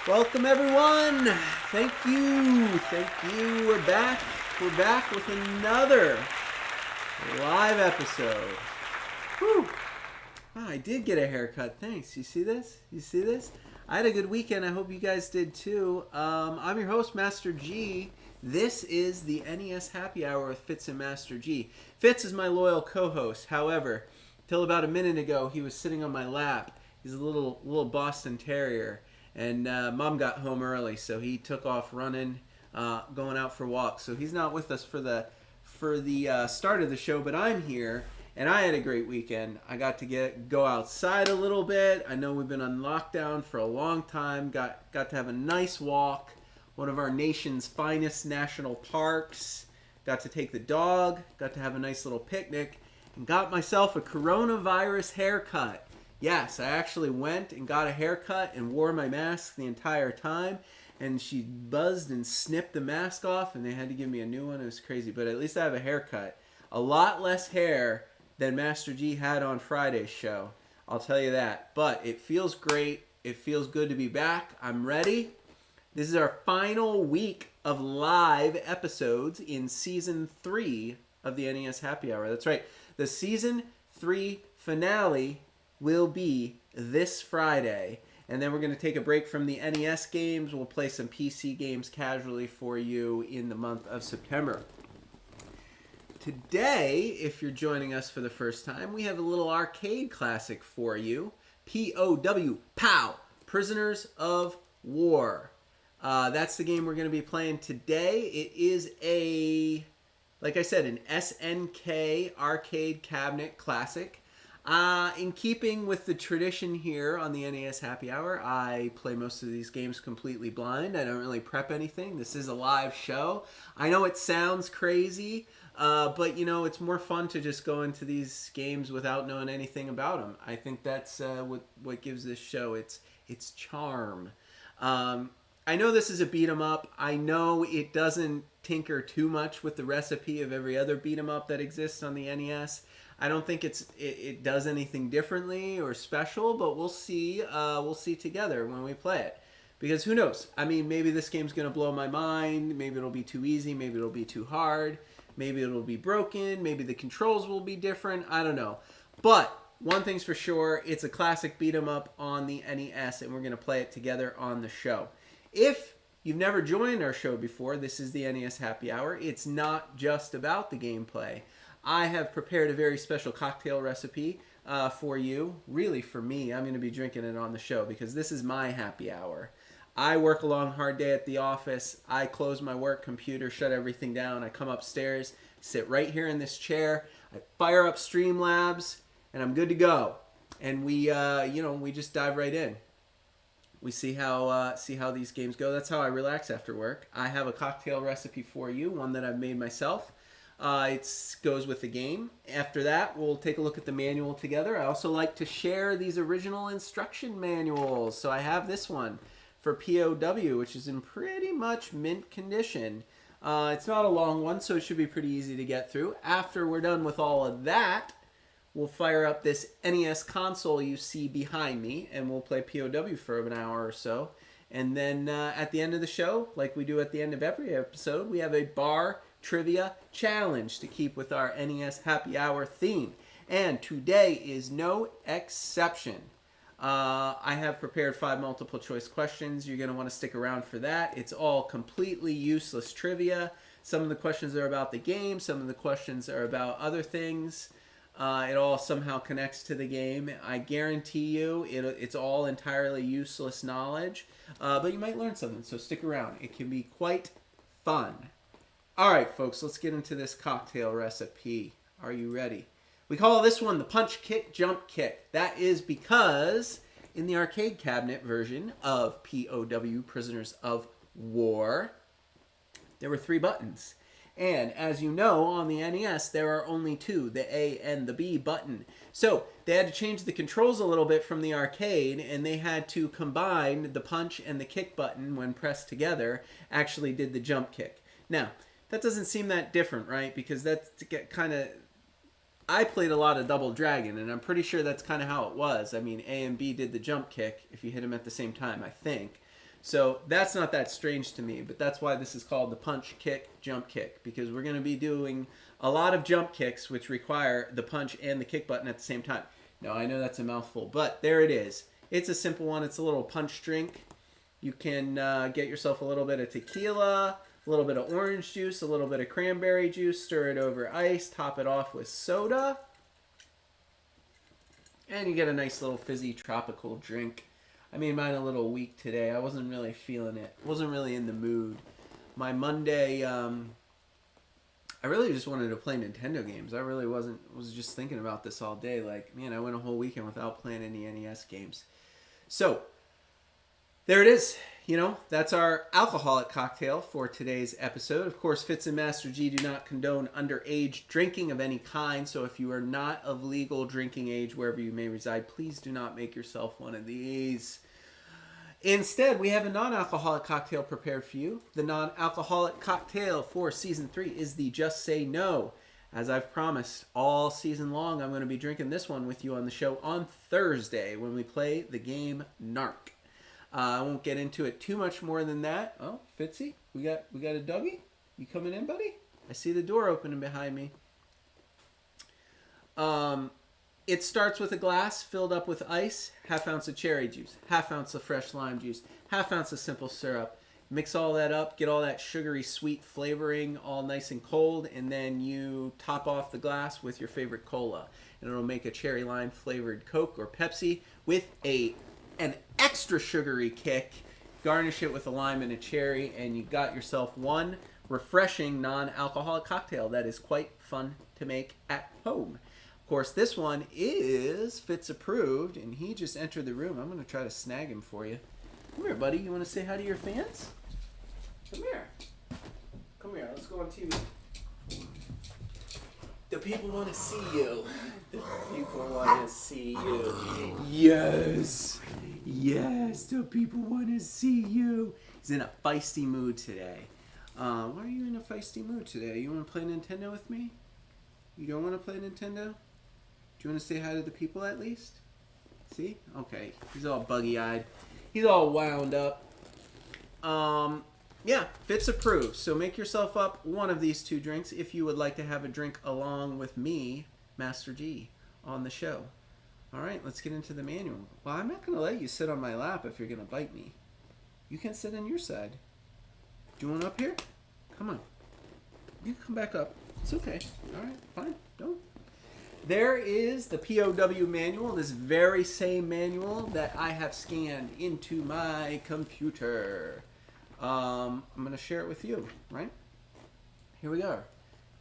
Welcome everyone. Thank you. Thank you. We're back. We're back with another live episode. Whew. Wow, I did get a haircut. Thanks. You see this? You see this? I had a good weekend. I hope you guys did too. I'm your host, Master G. This is the NES Happy Hour with Fitz and Master G. Fitz is my loyal co-host. However, till about a minute ago, he was sitting on my lap. He's a little Boston Terrier. And Mom got home early, so he took off running, going out for walks. So he's not with us for the start of the show, but I'm here, and I had a great weekend. I got to go outside a little bit. I know we've been on lockdown for a long time. Got to have a nice walk, one of our nation's finest national parks. Got to take the dog. Got to have a nice little picnic, and got myself a coronavirus haircut. Yes, I actually went and got a haircut and wore my mask the entire time. And she buzzed and snipped the mask off, and they had to give me a new one. It was crazy, but at least I have a haircut. A lot less hair than Master G had on Friday's show. I'll tell you that. But it feels great. It feels good to be back. I'm ready. This is our final week of live episodes in Season 3 of the NES Happy Hour. That's right. The Season 3 finale will be this Friday, and then we're going to take a break from the NES games. We'll play some PC games casually for you in the month of September. Today, if you're joining us for the first time, we have a little arcade classic for you. P.O.W. POW! Prisoners of War. That's the game we're going to be playing today. It is like I said, an SNK arcade cabinet classic. In keeping with the tradition here on the NES Happy Hour, I play most of these games completely blind. I don't really prep anything. This is a live show. I know it sounds crazy, but you know, it's more fun to just go into these games without knowing anything about them. I think that's what gives this show its charm. I know this is a beat 'em up. I know it doesn't tinker too much with the recipe of every other beat 'em up that exists on the NES. I don't think it does anything differently or special, but we'll see. We'll see together when we play it, because who knows? I mean, maybe this game's gonna blow my mind. Maybe it'll be too easy. Maybe it'll be too hard. Maybe it'll be broken. Maybe the controls will be different. I don't know. But one thing's for sure: it's a classic beat 'em up on the NES, and we're gonna play it together on the show. If you've never joined our show before, this is the NES Happy Hour. It's not just about the gameplay. I have prepared a very special cocktail recipe for you. Really, for me, I'm going to be drinking it on the show because this is my happy hour. I work a long, hard day at the office. I close my work computer, shut everything down. I come upstairs, sit right here in this chair. I fire up Streamlabs, and I'm good to go. And we just dive right in. We see how these games go. That's how I relax after work. I have a cocktail recipe for you, one that I've made myself. It goes with the game. After that, we'll take a look at the manual together. I also like to share these original instruction manuals. So I have this one for P.O.W., which is in pretty much mint condition. It's not a long one, so it should be pretty easy to get through. After we're done with all of that, we'll fire up this NES console you see behind me, and we'll play P.O.W. for an hour or so. And then at the end of the show, like we do at the end of every episode, we have a bar trivia challenge to keep with our NES Happy Hour theme. And today is no exception. I have prepared 5 multiple choice questions. You're going to want to stick around for that. It's all completely useless trivia. Some of the questions are about the game. Some of the questions are about other things. It all somehow connects to the game. I guarantee you it's all entirely useless knowledge. But you might learn something, so stick around. It can be quite fun. All right, folks, let's get into this cocktail recipe. Are you ready? We call this one the punch, kick, jump, kick. That is because in the arcade cabinet version of P.O.W. Prisoners of War, there were 3 buttons. And as you know, on the NES, there are only 2, the A and the B button. So they had to change the controls a little bit from the arcade, and they had to combine the punch and the kick button when pressed together, actually did the jump kick. Now, that doesn't seem that different, right? Because that's kind of... I played a lot of Double Dragon, and I'm pretty sure that's kind of how it was. I mean, A and B did the jump kick if you hit them at the same time, I think. So that's not that strange to me, but that's why this is called the punch, kick, jump, kick, because we're going to be doing a lot of jump kicks, which require the punch and the kick button at the same time. Now, I know that's a mouthful, but there it is. It's a simple one. It's a little punch drink. You can get yourself a little bit of tequila, a little bit of orange juice, a little bit of cranberry juice, stir it over ice, top it off with soda, and you get a nice little fizzy tropical drink. I made mine a little weak today. I wasn't really feeling it. Wasn't really in the mood. My Monday, I really just wanted to play Nintendo games. I really was just thinking about this all day. Like, man, I went a whole weekend without playing any NES games. So, there it is. You know, that's our alcoholic cocktail for today's episode. Of course, Fitz and Master G do not condone underage drinking of any kind. So if you are not of legal drinking age wherever you may reside, please do not make yourself one of these. Instead, we have a non-alcoholic cocktail prepared for you. The non-alcoholic cocktail for Season 3 is the Just Say No. As I've promised, all season long, I'm going to be drinking this one with you on the show on Thursday when we play the game Narc. I won't get into it too much more than that. Oh, Fitzy, we got a doggy? You coming in, buddy? I see the door opening behind me. It starts with a glass filled up with ice, half ounce of cherry juice, half ounce of fresh lime juice, half ounce of simple syrup. Mix all that up, get all that sugary sweet flavoring all nice and cold, and then you top off the glass with your favorite cola. And it'll make a cherry lime flavored Coke or Pepsi with an extra sugary kick. Garnish it with a lime and a cherry, and you got yourself one refreshing non-alcoholic cocktail that is quite fun to make at home. Of course, this one is Fitz approved, and he just entered the room. I'm going to try to snag him for you. Come here, buddy. You want to say hi to your fans? Come here. Come here. Let's go on TV. The people want to see you. The people want to see you. Yes. Yes, the people want to see you. He's in a feisty mood today. Why are you in a feisty mood today? You want to play Nintendo with me? You don't want to play Nintendo? Do you want to say hi to the people at least? See? Okay. He's all buggy-eyed. He's all wound up. Yeah, Fitz approved. So make yourself up one of these two drinks if you would like to have a drink along with me, Master G, on the show. All right, let's get into the manual. Well, I'm not going to let you sit on my lap if you're going to bite me. You can sit on your side. Do you want up here? Come on. You can come back up. It's okay. All right, fine. Don't. There is the P.O.W. manual, this very same manual that I have scanned into my computer. I'm going to share it with you, right? Here we go.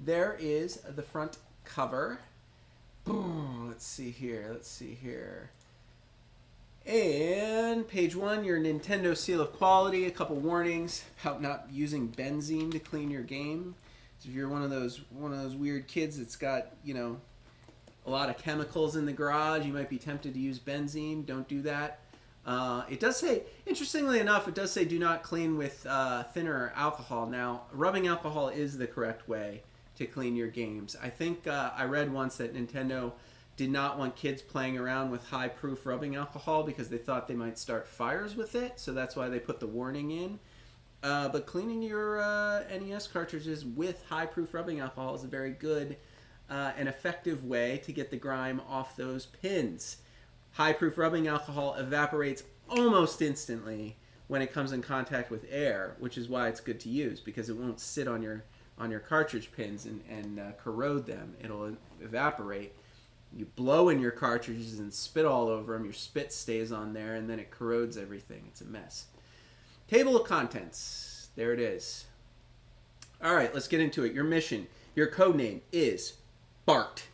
There is the front cover. Boom. Let's see here. And page 1, your Nintendo seal of quality, a couple warnings about not using benzene to clean your game. So if you're one of those weird kids that's got, you know, a lot of chemicals in the garage, you might be tempted to use benzene. Don't do that. It does say, interestingly enough, it does say do not clean with thinner alcohol. Now, rubbing alcohol is the correct way to clean your games. I think I read once that Nintendo did not want kids playing around with high-proof rubbing alcohol because they thought they might start fires with it, so that's why they put the warning in. But cleaning your NES cartridges with high-proof rubbing alcohol is a very good and effective way to get the grime off those pins. High-proof rubbing alcohol evaporates almost instantly when it comes in contact with air, which is why it's good to use, because it won't sit on your cartridge pins and corrode them. It'll evaporate. You blow in your cartridges and spit all over them. Your spit stays on there, and then it corrodes everything. It's a mess. Table of contents. There it is. All right, let's get into it. Your mission, your code name is Bart.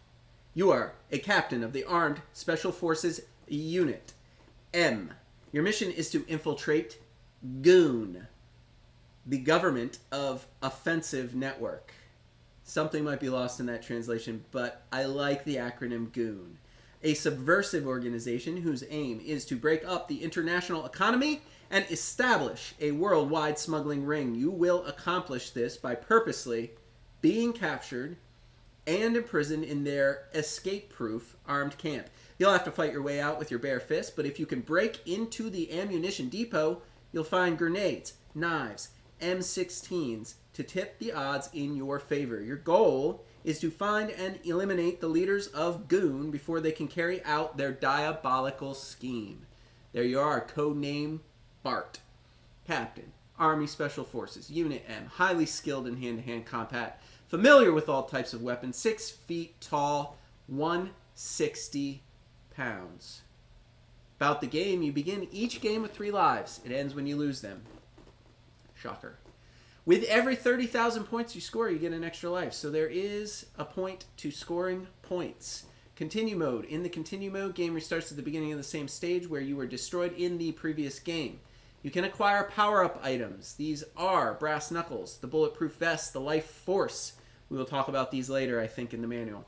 You are a captain of the Armed Special Forces Unit. M. Your mission is to infiltrate Goon, the government of Offensive Network. Something might be lost in that translation, but I like the acronym Goon. A subversive organization whose aim is to break up the international economy and establish a worldwide smuggling ring. You will accomplish this by purposely being captured and imprisoned in their escape-proof armed camp. You'll have to fight your way out with your bare fist, but if you can break into the ammunition depot, You'll find grenades, knives, M16s to tip the odds in your favor. Your goal is to find and eliminate the leaders of Goon before they can carry out their diabolical scheme. There you are, codename Bart. Captain, Army Special Forces, Unit M, highly skilled in hand-to-hand combat, familiar with all types of weapons, 6 feet tall, 160 pounds. About the game, you begin each game with 3 lives. It ends when you lose them. Shocker. With every 30,000 points you score, you get an extra life. So there is a point to scoring points. Continue mode. In the continue mode, game restarts at the beginning of the same stage where you were destroyed in the previous game. You can acquire power-up items. These are Brass Knuckles, the Bulletproof Vest, the Life Force. We will talk about these later, I think, in the manual.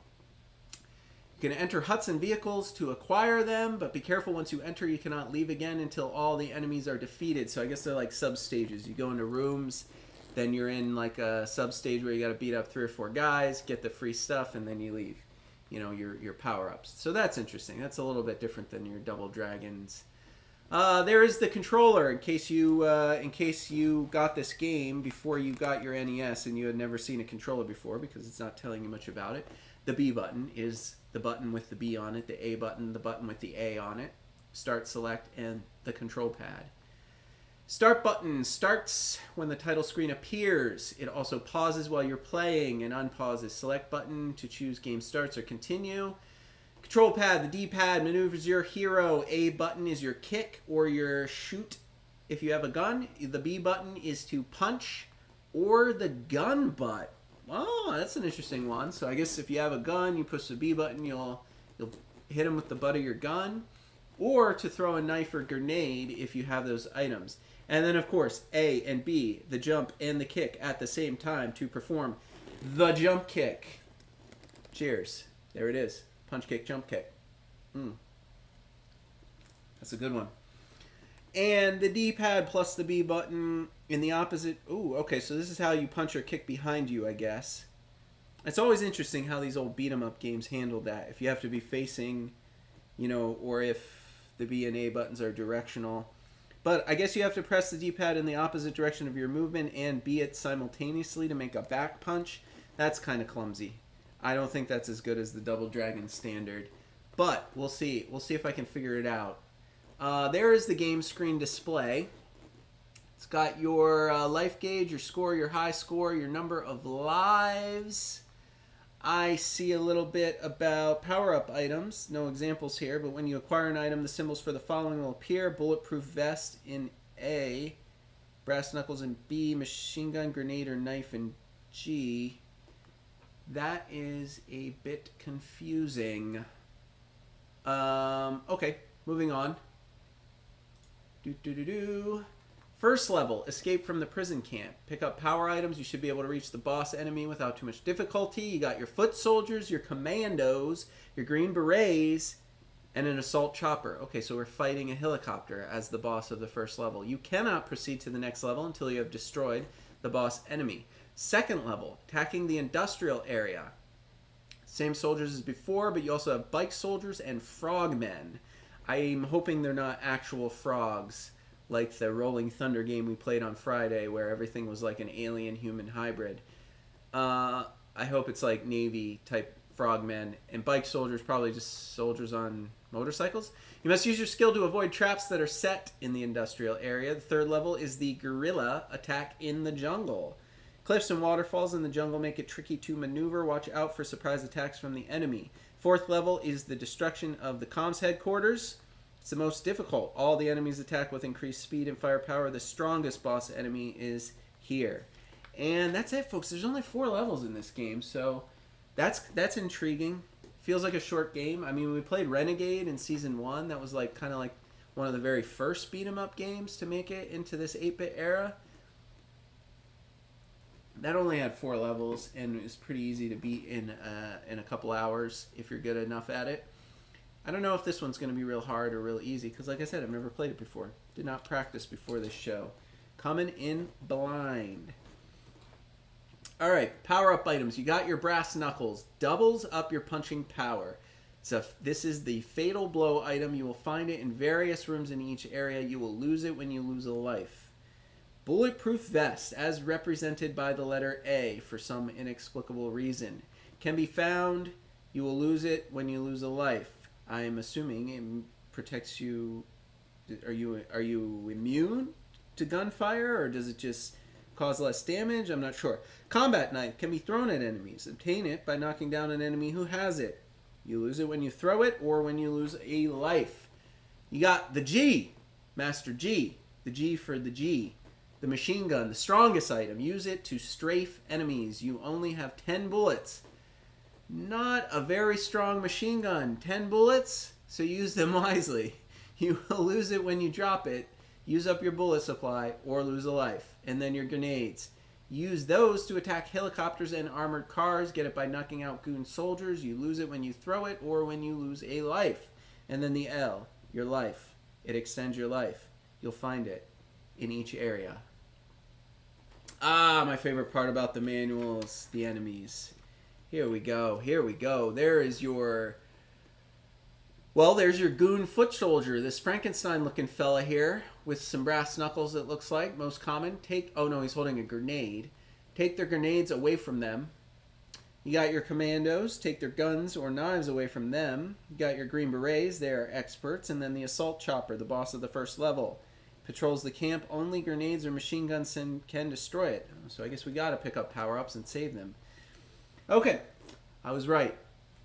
You can enter huts and vehicles to acquire them, but be careful once you enter, you cannot leave again until all the enemies are defeated. So I guess they're like sub-stages. You go into rooms, then you're in like a sub-stage where you got to beat up 3 or 4 guys, get the free stuff, and then you leave. You know, your power-ups. So that's interesting. That's a little bit different than your Double Dragons. There is the controller in case you got this game before you got your NES and you had never seen a controller before because it's not telling you much about it. The B button is the button with the B on it, the A button, the button with the A on it, start, select, and the control pad. Start button starts when the title screen appears. It also pauses while you're playing and unpauses. Select button to choose game starts or continue. Control pad, the D-pad, maneuvers your hero. A button is your kick or your shoot if you have a gun. The B button is to punch or the gun butt. Oh, that's an interesting one. So I guess if you have a gun, you push the B button, you'll hit him with the butt of your gun. Or to throw a knife or grenade if you have those items. And then, of course, A and B, the jump and the kick at the same time to perform the jump kick. Cheers. There it is. Punch, kick, jump, kick. That's a good one. And the D-pad plus the B button in the opposite. Ooh, okay, so this is how you punch or kick behind you, I guess. It's always interesting how these old beat-em-up games handle that. If you have to be facing, you know, or if the B and A buttons are directional. But I guess you have to press the D-pad in the opposite direction of your movement and B it simultaneously to make a back punch. That's kind of clumsy. I don't think that's as good as the Double Dragon standard. But we'll see. We'll see if I can figure it out. There is the game screen display. It's got your life gauge, your score, your high score, your number of lives. I see a little bit about power-up items. No examples here, but when you acquire an item, the symbols for the following will appear. Bulletproof vest in A, brass knuckles in B, machine gun, grenade, or knife in G. That is a bit confusing. Okay, moving on. First level, escape from the prison camp. Pick up power items. You should be able to reach the boss enemy without too much difficulty. You got your foot soldiers, your commandos, your green berets, and an assault chopper. Okay, so we're fighting a helicopter as the boss of the first level. You cannot proceed to the next level until you have destroyed the boss enemy. Second level, attacking the industrial area. Same soldiers as before, but you also have bike soldiers and frogmen. I'm hoping they're not actual frogs, like the Rolling Thunder game we played on Friday where everything was like an alien-human hybrid. I hope it's like Navy-type frogmen. And bike soldiers, probably just soldiers on motorcycles. You must use your skill to avoid traps that are set in the industrial area. The third level is the guerrilla attack in the jungle. Cliffs and waterfalls in the jungle make it tricky to maneuver. Watch out for surprise attacks from the enemy. Fourth level is the destruction of the comms headquarters. It's the most difficult. All the enemies attack with increased speed and firepower. The strongest boss enemy is here. And that's it, folks. There's only 4 levels in this game, so that's intriguing. Feels like a short game. I mean, we played Renegade in Season 1. That was like kind of like one of the very first beat-em-up games to make it into this 8-bit era. That only had 4 levels, and it was pretty easy to beat in a couple hours if you're good enough at it. I don't know if this one's going to be real hard or real easy, because like I said, I've never played it before. Did not practice before this show. Coming in blind. Alright, power-up items. You got your brass knuckles. Doubles up your punching power. This is the Fatal Blow item. You will find it in various rooms in each area. You will lose it when you lose a life. Bulletproof vest, as represented by the letter A for some inexplicable reason, can be found. You will lose it when you lose a life. I am assuming it protects you. Are you immune to gunfire, or does it just cause less damage? I'm not sure. Combat knife can be thrown at enemies. Obtain it by knocking down an enemy who has it. You lose it when you throw it or when you lose a life. You got the G, Master G. The G for the G. The machine gun, the strongest item. Use it to strafe enemies. You only have 10 bullets. Not a very strong machine gun. 10 bullets, so use them wisely. You will lose it when you drop it. Use up your bullet supply or lose a life. And then your grenades. Use those to attack helicopters and armored cars. Get it by knocking out goon soldiers. You lose it when you throw it or when you lose a life. And then the L, your life. It extends your life. You'll find it in each area. My favorite part about the manuals, the enemies. Here we go. Here we go. There's your goon foot soldier, this Frankenstein-looking fella here with some brass knuckles, it looks like. Most common. Oh, no, he's holding a grenade. Take their grenades away from them. You got your commandos. Take their guns or knives away from them. You got your Green Berets. They are experts. And then the assault chopper, the boss of the first level. Patrols the camp. Only grenades or machine guns can destroy it. So I guess we got to pick up power-ups and save them. Okay, I was right.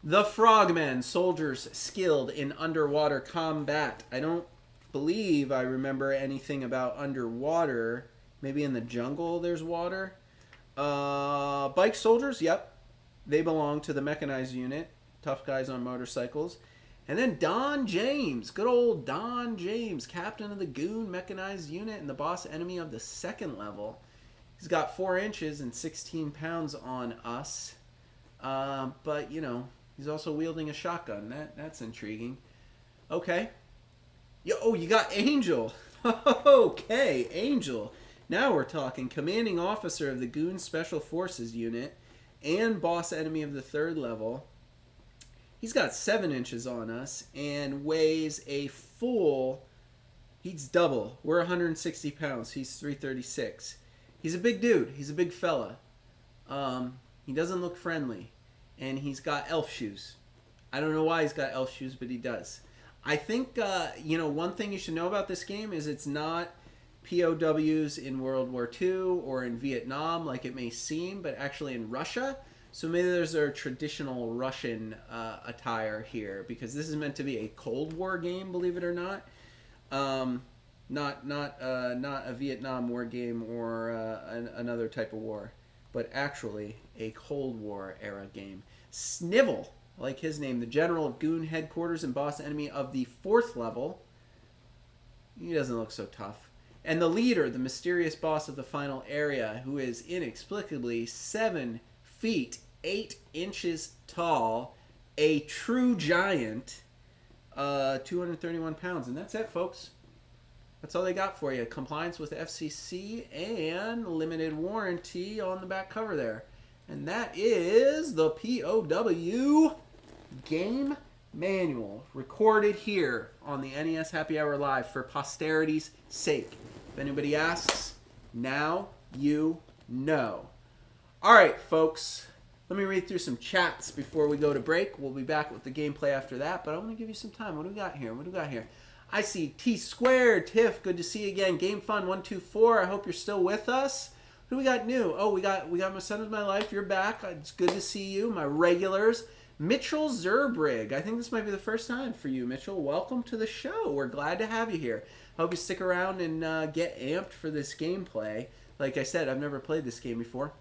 The Frogmen, soldiers skilled in underwater combat. I don't believe I remember anything about underwater. Maybe in the jungle there's water. Bike soldiers, yep. They belong to the mechanized unit. Tough guys on motorcycles. And then Don James, good old Don James, captain of the Goon mechanized unit and the boss enemy of the second level. He's got 4 inches and 16 pounds on us. But, you know, he's also wielding a shotgun. That's intriguing. Okay. You got Angel. Okay, Angel. Now we're talking. Commanding officer of the Goon Special Forces unit and boss enemy of the third level. He's got 7 inches on us and weighs a full... He's double. We're 160 pounds. He's 336. He's a big dude. He's a big fella. He doesn't look friendly. And he's got elf shoes. I don't know why he's got elf shoes, but he does. I think, one thing you should know about this game is it's not POWs in World War II or in Vietnam like it may seem, but actually in Russia. So maybe there's a traditional Russian attire here, because this is meant to be a Cold War game, believe it or not. Not a Vietnam War game or another type of war, but actually a Cold War era game. Snivel, like his name, the general of Goon headquarters and boss enemy of the 4th level. He doesn't look so tough. And the leader, the mysterious boss of the final area, who is inexplicably 7 feet 8 inches tall, a true giant, 231 pounds. And that's it, folks. That's all they got for you. Compliance with FCC and limited warranty on the back cover there. And that is the P.O.W. game manual, recorded here on the NES Happy Hour Live for posterity's sake. If anybody asks, now you know. All right, folks. Let me read through some chats before we go to break. We'll be back with the gameplay after that, but I want to give you some time. What do we got here? I see T Squared. Tiff, good to see you again. Game Fun 124. I hope you're still with us. Who do we got new? Oh, we got my son of my life. You're back. It's good to see you. My regulars. Mitchell Zerbrig. I think this might be the first time for you, Mitchell. Welcome to the show. We're glad to have you here. Hope you stick around and get amped for this gameplay. Like I said, I've never played this game before,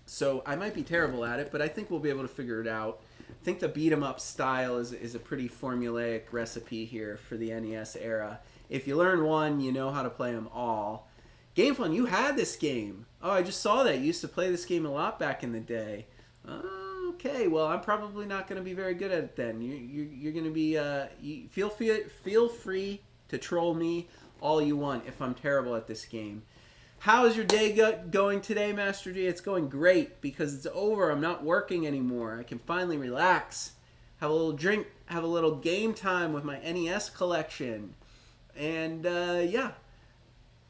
so I might be terrible at it, but I think we'll be able to figure it out. I think the beat-em-up style is a pretty formulaic recipe here for the NES era. If you learn one, you know how to play them all. Game Fun, you had this game. Oh, I just saw that. You used to play this game a lot back in the day. Okay, well, I'm probably not going to be very good at it then. You're going to be... feel free to troll me all you want if I'm terrible at this game. How is your day going today, Master G? It's going great because it's over. I'm not working anymore. I can finally relax. have a little drink, have a little game time with my NES collection. And yeah,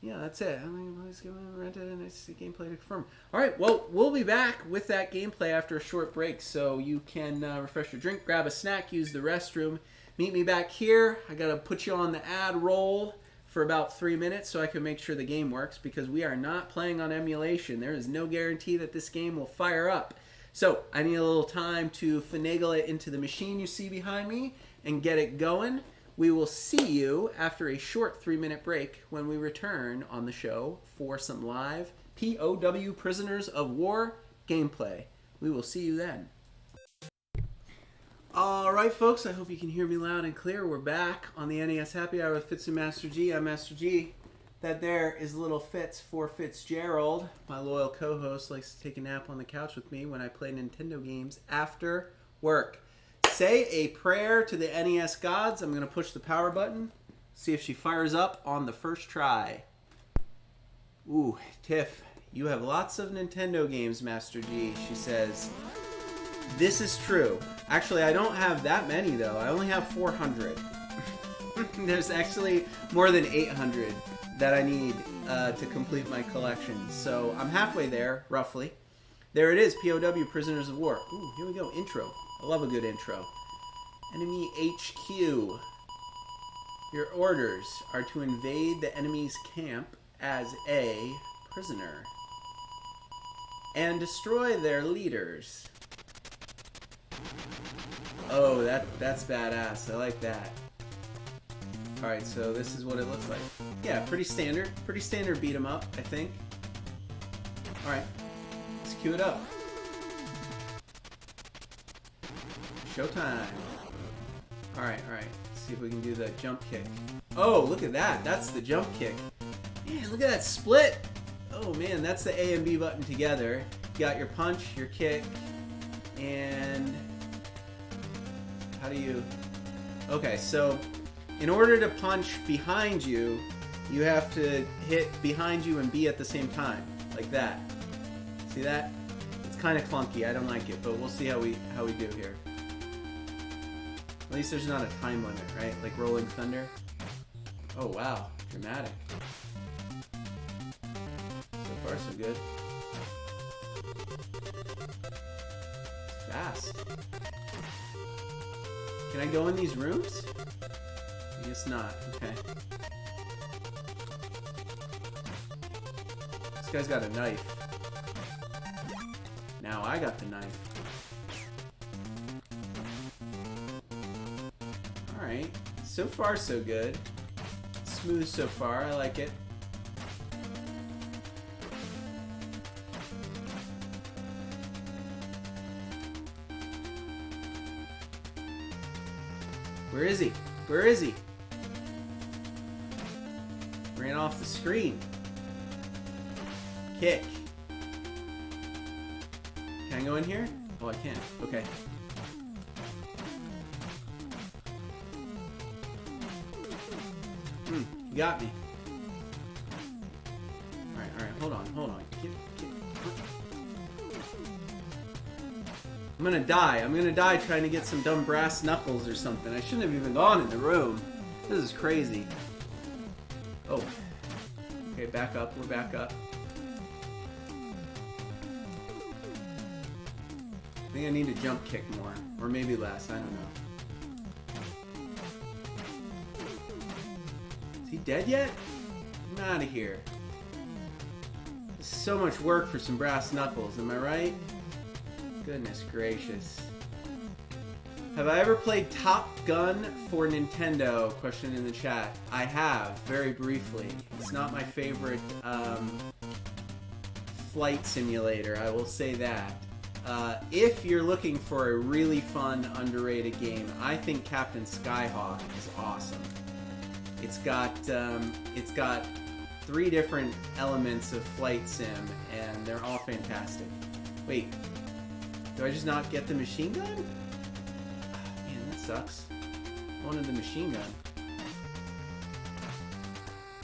that's it. Rented and it's gameplay to confirm. All right, well, we'll be back with that gameplay after a short break, so you can refresh your drink, grab a snack, use the restroom. Meet me back here. I gotta put you on the ad roll for about 3 minutes so I can make sure the game works, because we are not playing on emulation. There is no guarantee that this game will fire up. So I need a little time to finagle it into the machine you see behind me and get it going. We will see you after a short 3-minute break when we return on the show for some live P.O.W. Prisoners of War gameplay. We will see you then. Alright folks, I hope you can hear me loud and clear. We're back on the NES Happy Hour with Fitz and Master G. I'm Master G. That there is little Fitz for Fitzgerald. My loyal co-host likes to take a nap on the couch with me when I play Nintendo games after work. Say a prayer to the NES gods. I'm going to push the power button. See if she fires up on the first try. Ooh, Tiff, you have lots of Nintendo games, Master G, she says. This is true. Actually, I don't have that many, though. I only have 400. There's actually more than 800 that I need to complete my collection. So I'm halfway there, roughly. There it is, P.O.W. Prisoners of War. Ooh, here we go, intro. I love a good intro. Enemy HQ. Your orders are to invade the enemy's camp as a prisoner and destroy their leaders. Oh, that's badass. I like that. Alright, so this is what it looks like. Yeah, pretty standard. Pretty standard beat 'em up, I think. Alright, let's cue it up. Showtime. Alright. Let's see if we can do the jump kick. Oh, look at that. That's the jump kick. Man, look at that split. Oh man, that's the A and B button together. You got your punch, your kick, and how do you... Okay, so in order to punch behind you, you have to hit behind you and B at the same time, like that. See that? It's kind of clunky. I don't like it, but we'll see how we do here. At least there's not a time limit, right? Like Rolling Thunder. Oh wow, dramatic. So far so good. Fast. Can I go in these rooms? I guess not. Okay. This guy's got a knife. Now I got the knife. Alright. So far so good. Smooth so far. I like it. Where is he? Where is he? Ran off the screen. Kick. Can I go in here? Oh, I can. Okay. You got me. Alright. Hold on. I'm gonna die trying to get some dumb brass knuckles or something. I shouldn't have even gone in the room. This is crazy. Oh. Okay, back up. We're back up. I think I need to jump kick more. Or maybe less. I don't know. Is he dead yet? I'm out of here. This is so much work for some brass knuckles. Am I right? Goodness gracious. Have I ever played Top Gun for Nintendo? Question in the chat. I have, very briefly. It's not my favorite flight simulator, I will say that. If you're looking for a really fun, underrated game, I think Captain Skyhawk is awesome. It's got 3 different elements of flight sim, and they're all fantastic. Wait. Do I just not get the machine gun? Oh, man, that sucks. I wanted the machine gun.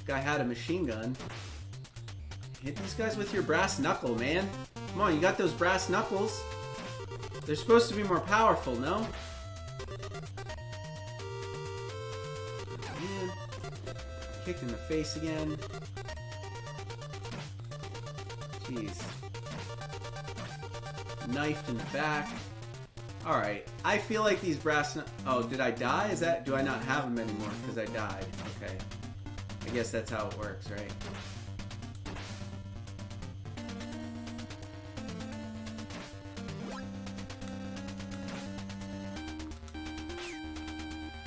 Guy had a machine gun. Hit these guys with your brass knuckle, man. Come on, you got those brass knuckles. They're supposed to be more powerful, no? Man. Kicked in the face again. Jeez. Knifed in the back. Alright. I feel like these brass... Oh, did I die? Is that... Do I not have them anymore because I died? Okay. I guess that's how it works, right?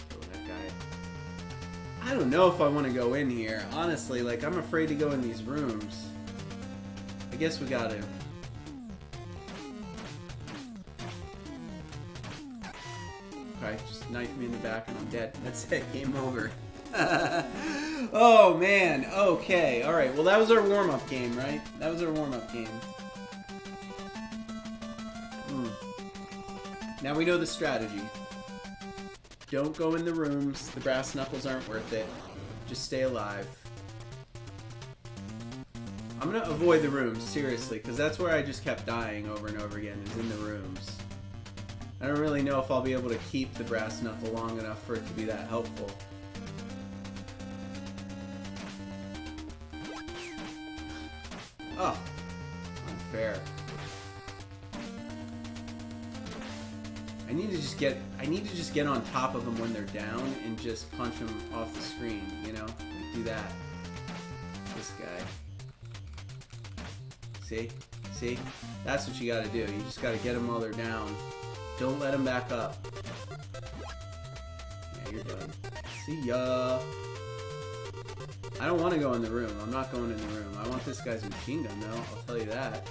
Kill that guy. I don't know if I want to go in here. Honestly, like, I'm afraid to go in these rooms. I guess we gotta... Okay, just knife me in the back and I'm dead. That's it. Game over. Oh, man. Okay. All right. Well, that was our warm-up game, right? That was our warm-up game. Now we know the strategy. Don't go in the rooms. The brass knuckles aren't worth it. Just stay alive. I'm going to avoid the rooms, seriously, because that's where I just kept dying over and over again, is in the rooms. I don't really know if I'll be able to keep the brass knuckle long enough for it to be that helpful. Oh, unfair. I need to just get on top of them when they're down and just punch them off the screen, you know? Like, do that. This guy. See? See? That's what you gotta do. You just gotta get them while they're down. Don't let them back up. Yeah, you're done. See ya. I don't want to go in the room. I'm not going in the room. I want this guy's machine gun, though. I'll tell you that.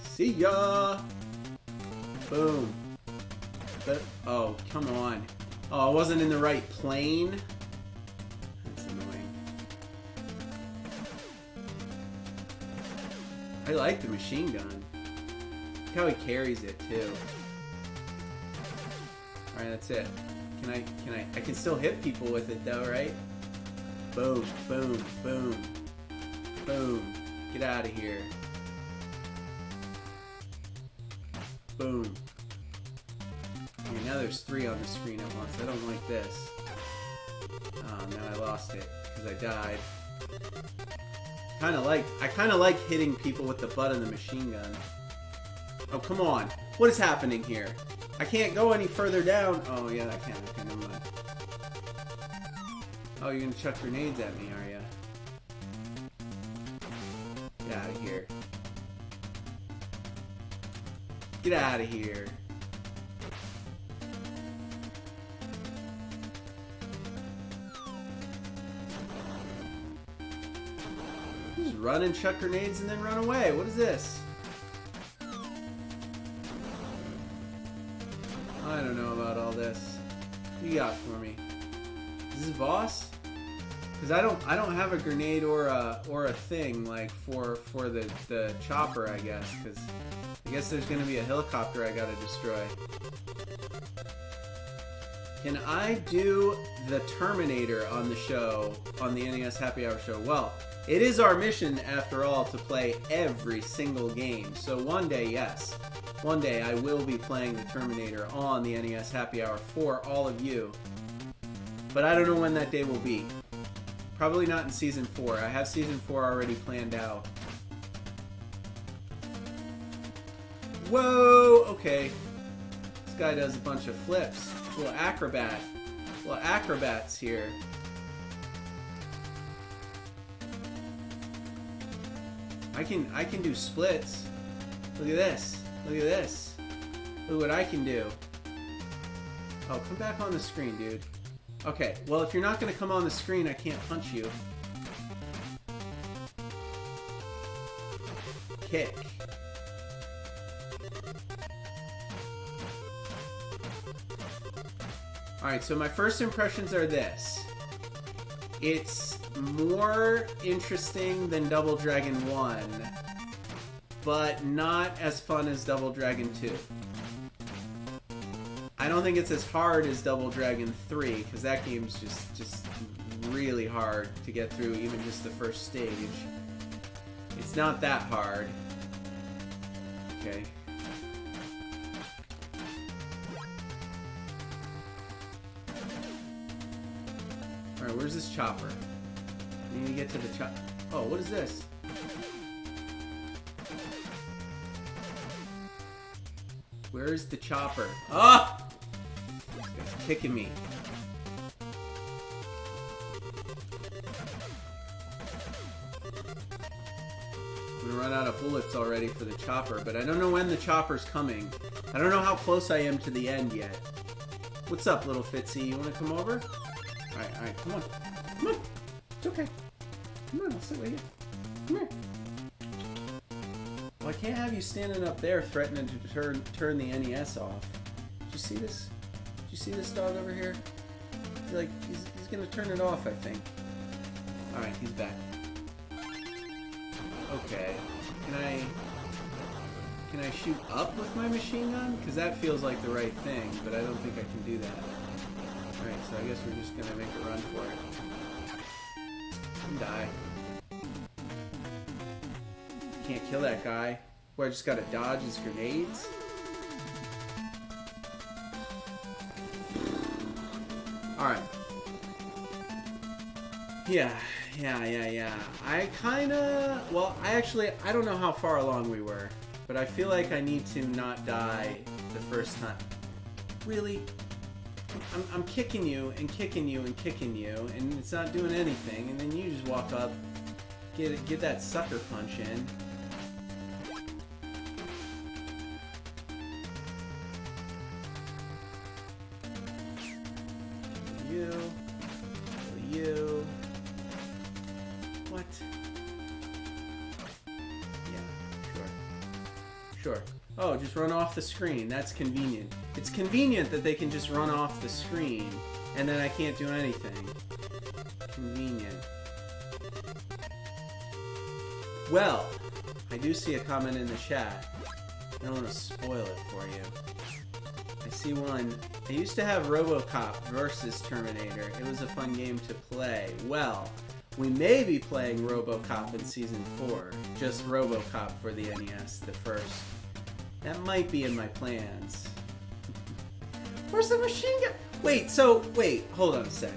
See ya. Boom. But, oh, come on. Oh, I wasn't in the right plane. That's annoying. I like the machine gun. Look how he carries it, too. Alright, that's it. I can still hit people with it, though, right? Boom, boom, boom. Boom. Get out of here. Boom. Okay, now there's 3 on the screen at once. I don't like this. Now I lost it because I died. I kind of like hitting people with the butt of the machine gun. Oh, come on. What is happening here? I can't go any further down. Oh, yeah, I can. Okay, never mind. Oh, you're going to chuck grenades at me, are you? Get out of here. Get out of here. Just run and chuck grenades and then run away. What is this? I don't know about all this. What you got for me? Is this boss? Because I don't have a grenade or a thing like for the chopper, I guess. Because I guess there's gonna be a helicopter I gotta destroy. Can I do the Terminator on the show, on the NES Happy Hour show? Well, it is our mission, after all, to play every single game. So one day, yes. One day I will be playing the Terminator on the NES Happy Hour for all of you. But I don't know when that day will be. Probably not in Season 4. I have Season 4 already planned out. Whoa! Okay. This guy does a bunch of flips. A little acrobat. Little acrobats here. I can do splits. Look at this. Look at this. Look what I can do. Oh, come back on the screen, dude. Okay, well, if you're not going to come on the screen, I can't punch you. Kick. Alright, so my first impressions are this. It's more interesting than Double Dragon 1, but not as fun as Double Dragon 2. I don't think it's as hard as Double Dragon 3, because that game's just really hard to get through, even just the first stage. It's not that hard. Okay. Alright, where's this chopper? We need to get to the chopper. Oh, what is this? Where is the chopper? Ah! This guy's kicking me. I'm gonna run out of bullets already for the chopper, but I don't know when the chopper's coming. I don't know how close I am to the end yet. What's up, little Fitzy? You wanna come over? Alright, come on. Come on. It's okay. Come on, I'll sit right here. Come here. Well, I can't have you standing up there threatening to turn the NES off. Did you see this? Did you see this dog over here? He's gonna turn it off, I think. Alright, he's back. Okay. Can I shoot up with my machine gun? Because that feels like the right thing, but I don't think I can do that. Alright, so I guess we're just gonna make a run for it. And die. Can't kill that guy. Where I just gotta dodge his grenades? Alright. Yeah. I don't know how far along we were, but I feel like I need to not die the first time. Really? I'm kicking you and kicking you and kicking you, and it's not doing anything, and then you just walk up, get that sucker punch in. You. What? Yeah, sure. Oh, just run off the screen. That's convenient. It's convenient that they can just run off the screen, and then I can't do anything. Convenient. Well, I do see a comment in the chat. I don't want to spoil it for you. I see one. I used to have RoboCop versus Terminator. It was a fun game to play. Well, we may be playing RoboCop in Season 4. Just RoboCop for the NES, the first. That might be in my plans. Where's the machine gun? Wait, hold on a sec.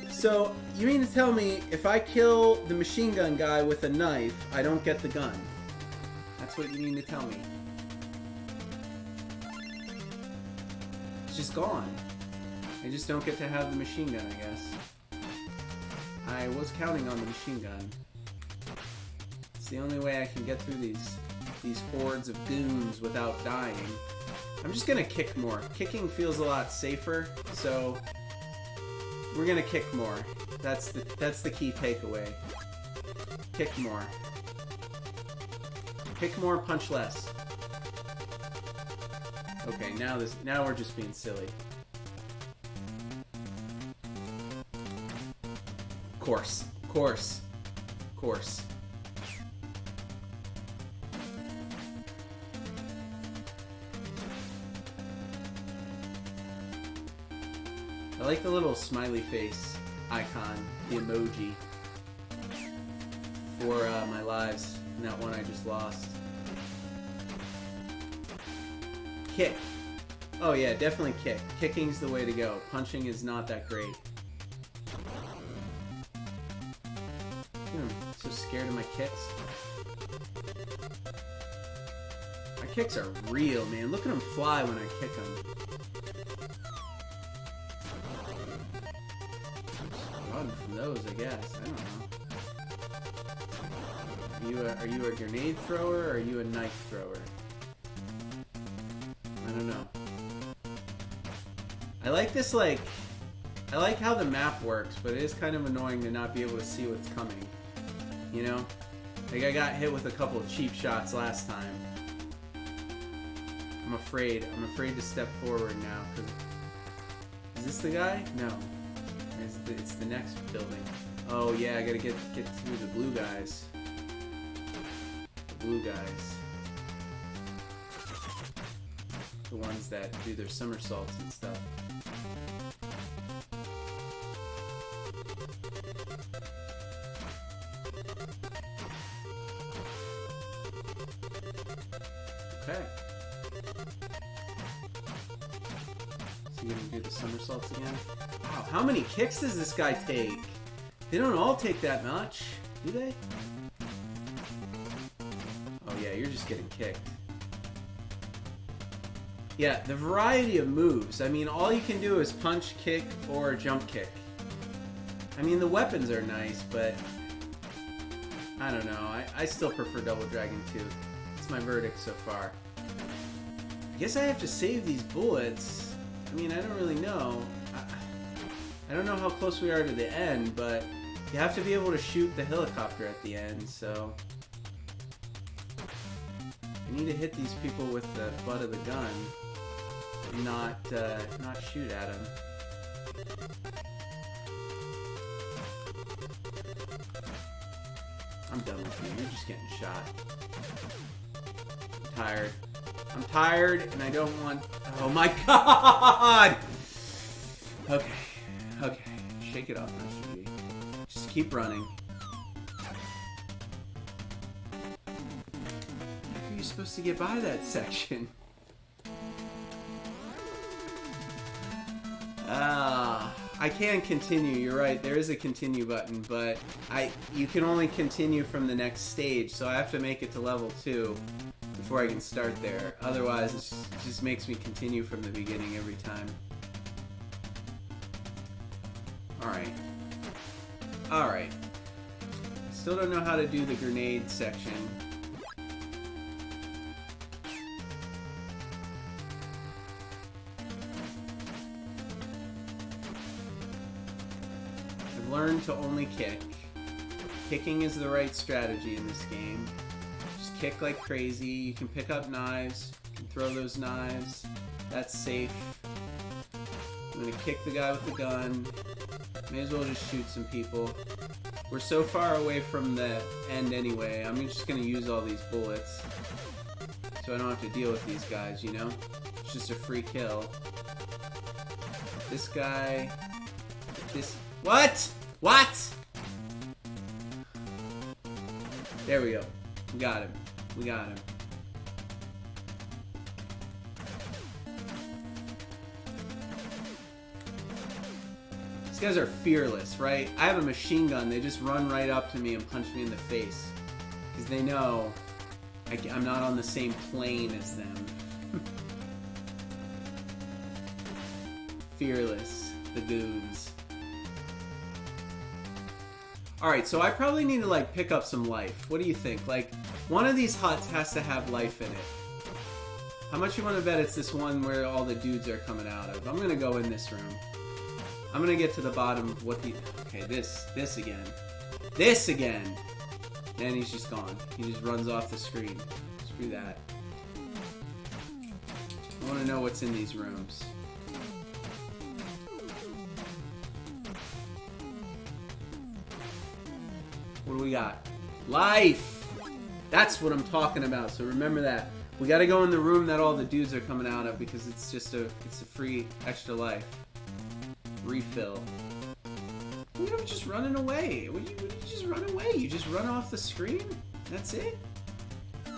So, you mean to tell me if I kill the machine gun guy with a knife, I don't get the gun? That's what you mean to tell me. It's just gone. I just don't get to have the machine gun, I guess. I was counting on the machine gun. It's the only way I can get through these hordes of goons without dying. I'm just gonna kick more. Kicking feels a lot safer, so we're gonna kick more. That's the key takeaway. Kick more. Kick more, punch less. Okay, now we're just being silly. Course. I like the little smiley face icon, the emoji, for my lives in that one I just lost. Kick. Oh yeah, definitely kick. Kicking's the way to go. Punching is not that great. I'm so scared of my kicks. My kicks are real, man. Look at them fly when I kick them. Run from those, I guess. I don't know. Are you a grenade thrower or are you a knife thrower? I don't know. I like this, I like how the map works, but it is kind of annoying to not be able to see what's coming. You know? Like, I got hit with a couple of cheap shots last time. I'm afraid to step forward now. Is this the guy? No. It's the next building. Oh yeah, I gotta get through the blue guys. The blue guys. The ones that do their somersaults and stuff. Okay. So you're gonna do the somersaults again? Wow, how many kicks does this guy take? They don't all take that much, do they? Oh yeah, you're just getting kicked. Yeah, the variety of moves. I mean, all you can do is punch, kick, or jump kick. I mean, the weapons are nice, but I don't know. I still prefer Double Dragon 2. It's my verdict so far. I guess I have to save these bullets. I mean, I don't really know. I don't know how close we are to the end, but you have to be able to shoot the helicopter at the end, so I need to hit these people with the butt of the gun, not shoot at them. I'm done with you. You're just getting shot. I'm tired. I'm tired, and I don't want... Oh my god! Okay. Okay. Shake it off, Master G. Just keep running. How are you supposed to get by that section? I can continue, you're right, there is a continue button, but you can only continue from the next stage, so I have to make it to level 2 before I can start there. Otherwise, it just makes me continue from the beginning every time. Alright. Alright. Still don't know how to do the grenade section. Learn to only kick. Kicking is the right strategy in this game. Just kick like crazy. You can pick up knives. You can throw those knives. That's safe. I'm gonna kick the guy with the gun. May as well just shoot some people. We're so far away from the end anyway. I'm just gonna use all these bullets so I don't have to deal with these guys, you know? It's just a free kill. This guy... This... What? What? There we go. We got him. We got him. These guys are fearless, right? I have a machine gun. They just run right up to me and punch me in the face. Because they know I'm not on the same plane as them. Fearless. The goons. Alright, so I probably need to, like, pick up some life. What do you think? Like, one of these huts has to have life in it. How much you want to bet it's this one where all the dudes are coming out of? I'm gonna go in this room. I'm gonna get to the bottom of what the... Okay, this again. This again! And he's just gone. He just runs off the screen. Screw that. I want to know what's in these rooms. What do we got? Life! That's what I'm talking about, so remember that. We gotta go in the room that all the dudes are coming out of because it's just a free extra life. Refill. You're just running away. What do you just run away? You just run off the screen? That's it?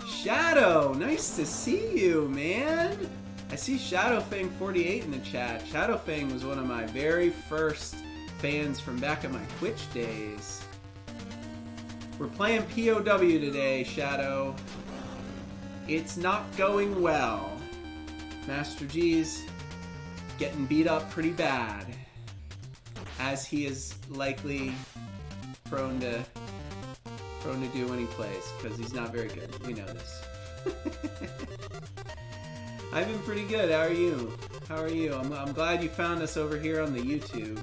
Shadow! Nice to see you, man! I see ShadowFang48 in the chat. ShadowFang was one of my very first fans from back in my Twitch days. We're playing P.O.W. today, Shadow. It's not going well. Master G's getting beat up pretty bad, as he is likely prone to do when he plays, because he's not very good. We know this. I've been pretty good. How are you? How are you? I'm glad you found us over here on the YouTube.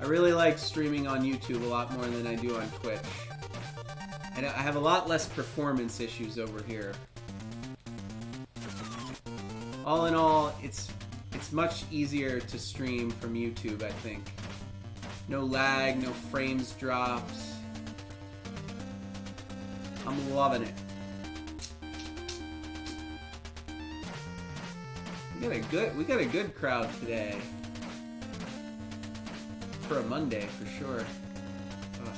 I really like streaming on YouTube a lot more than I do on Twitch. And I have a lot less performance issues over here. All in all, it's much easier to stream from YouTube, I think. No lag, no frames dropped. I'm loving it. We got a good crowd today. For a Monday, for sure. Ugh.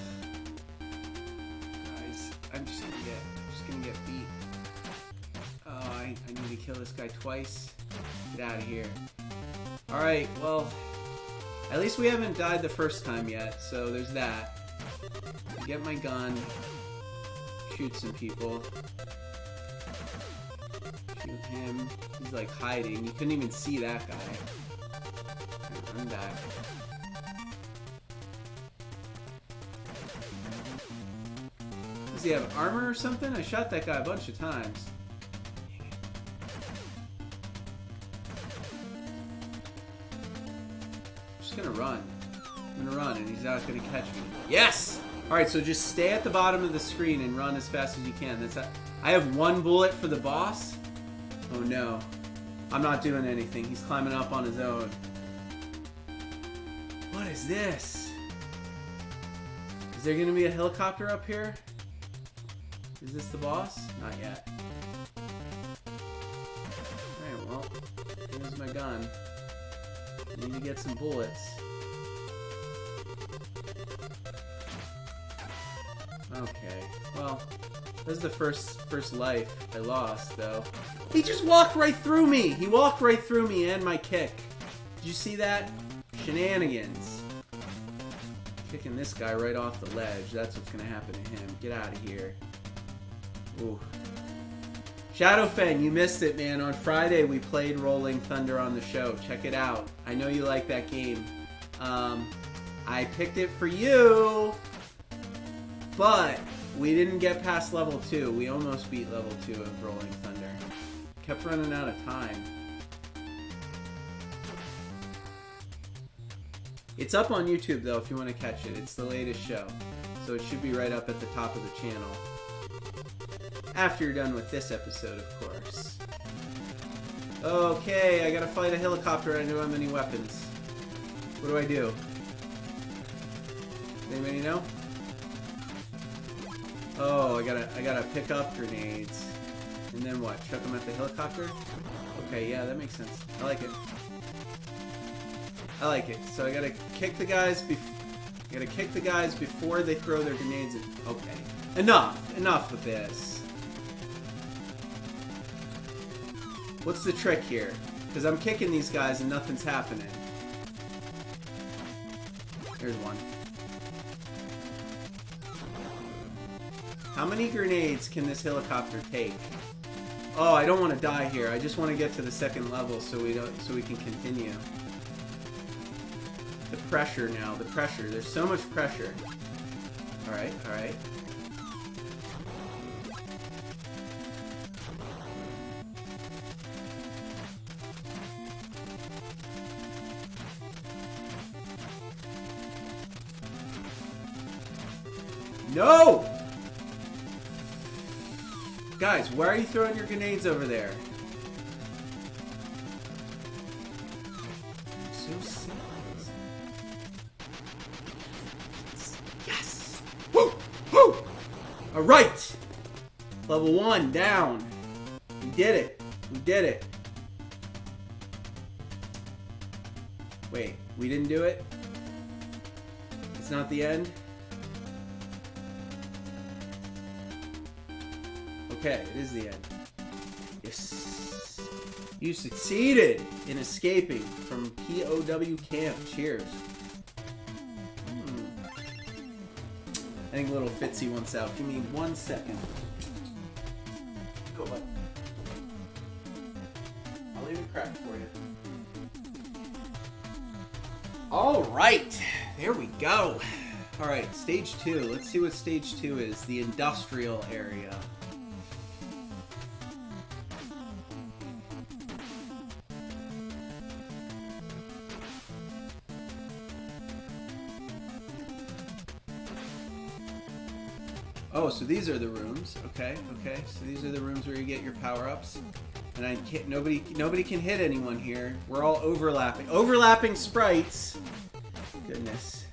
Guys, I'm just gonna kill this guy twice. Get out of here. Alright, well, at least we haven't died the first time yet, so there's that. Get my gun. Shoot some people. Shoot him. He's like hiding. You couldn't even see that guy. Run back. Does he have armor or something? I shot that guy a bunch of times. I'm just gonna run. I'm gonna run and he's not gonna catch me. Yes! Alright, so just stay at the bottom of the screen and run as fast as you can. That's I have one bullet for the boss. Oh no. I'm not doing anything. He's climbing up on his own. What is this? Is there gonna be a helicopter up here? Is this the boss? Not yet. Alright, well, here's my gun. I need to get some bullets. Okay, well, this is the first life I lost, though. He just walked right through me! He walked right through me and my kick. Did you see that? Shenanigans. Kicking this guy right off the ledge. That's what's gonna happen to him. Get out of here. Ooh. Shadowfen, you missed it, man. On Friday, we played Rolling Thunder on the show. Check it out. I know you like that game. I picked it for you, but we didn't get past level 2. We almost beat level 2 of Rolling Thunder. Kept running out of time. It's up on YouTube, though, if you want to catch it. It's the latest show. So it should be right up at the top of the channel. After you're done with this episode, of course. Okay, I gotta fight a helicopter. I don't have any weapons. What do I do? Anybody know? Oh, I gotta pick up grenades. And then what? Chuck them at the helicopter? Okay, yeah, that makes sense. I like it. I like it. So I gotta kick the guys before they throw their grenades in. Okay. Enough with this. What's the trick here? Because I'm kicking these guys and nothing's happening. Here's one. How many grenades can this helicopter take? Oh, I don't want to die here. I just want to get to the second level so we can continue. The pressure now, the pressure. There's so much pressure. Alright, alright. No! Guys, why are you throwing your grenades over there? So simple. Yes! Woo! Woo! Alright! Level 1 down. We did it. We did it. Wait, we didn't do it? It's not the end? Okay, it is the end. Yes. You succeeded in escaping from P.O.W. camp. Cheers. I think little Fitzy wants out. Give me 1 second. Go bud. I'll leave it cracked for you. Alright. There we go. Alright, stage 2. Let's see what stage 2 is. The industrial area. Oh, so these are the rooms. Okay, okay. So these are the rooms where you get your power-ups. And I can't, nobody can hit anyone here. We're all overlapping. Overlapping sprites. Goodness.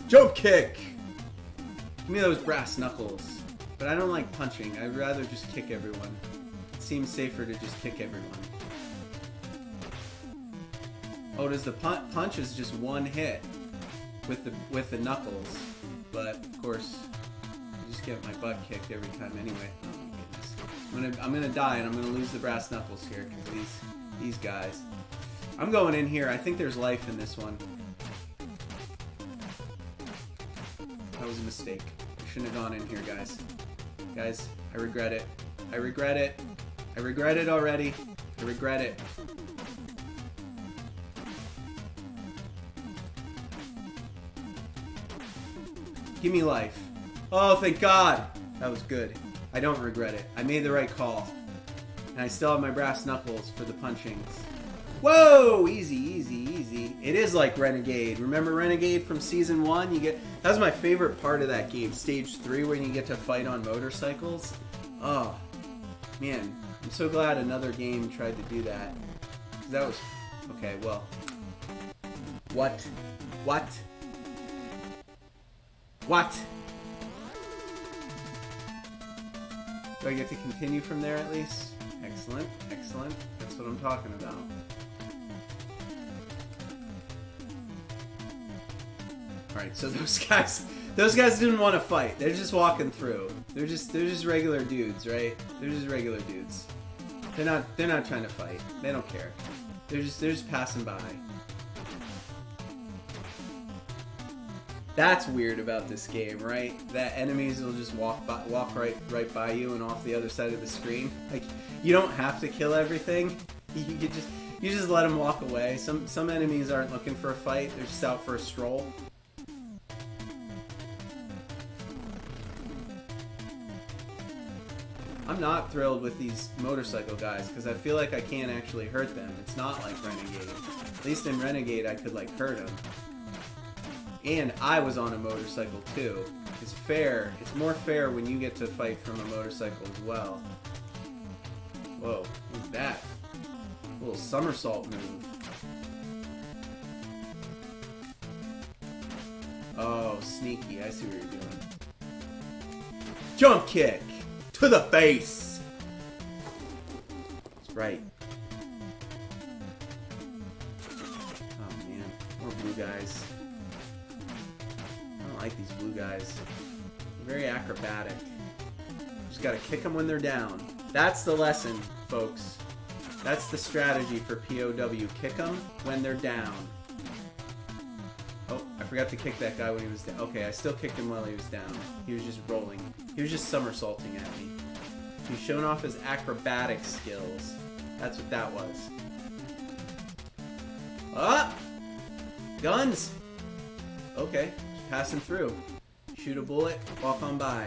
Jump kick! Give me those brass knuckles. But I don't like punching. I'd rather just kick everyone. It seems safer to just kick everyone. Oh, does the punch is just one hit with the knuckles, but of course I just get my butt kicked every time anyway. Oh my goodness. I'm gonna die and I'm gonna lose the brass knuckles here because these guys. I'm going in here. I think there's life in this one. That was a mistake. I shouldn't have gone in here, guys. Guys, I regret it. I regret it. I regret it already. I regret it. Give me life. Oh, thank God. That was good. I don't regret it. I made the right call. And I still have my brass knuckles for the punchings. Whoa! Easy, easy, easy. It is like Renegade. Remember Renegade from Season 1? That was my favorite part of that game. Stage 3 when you get to fight on motorcycles. Oh, man. I'm so glad another game tried to do that. That was... Okay, well... What? What? What? Do I get to continue from there at least? Excellent, excellent. That's what I'm talking about. Alright, so those guys didn't want to fight. They're just walking through. They're just regular dudes, right? They're just regular dudes. They're not trying to fight. They don't care. They're just passing by. That's weird about this game, right? That enemies will just walk right by you and off the other side of the screen. Like, you don't have to kill everything. You just let them walk away. Some enemies aren't looking for a fight. They're just out for a stroll. I'm not thrilled with these motorcycle guys because I feel like I can't actually hurt them. It's not like Renegade. At least in Renegade I could like hurt them. And I was on a motorcycle too. It's fair. It's more fair when you get to fight from a motorcycle as well. Whoa, what's that? A little somersault move. Oh, sneaky. I see what you're doing. Jump kick! To the face! That's right. Oh man, more blue guys. I don't like these blue guys. They're very acrobatic. Just gotta kick them when they're down. That's the lesson, folks. That's the strategy for P.O.W. Kick them when they're down. Oh, I forgot to kick that guy when he was down. Okay, I still kicked him while he was down. He was just rolling. He was just somersaulting at me. He's showing off his acrobatic skills. That's what that was. Ah! Guns! Okay, just passing through. Shoot a bullet, walk on by.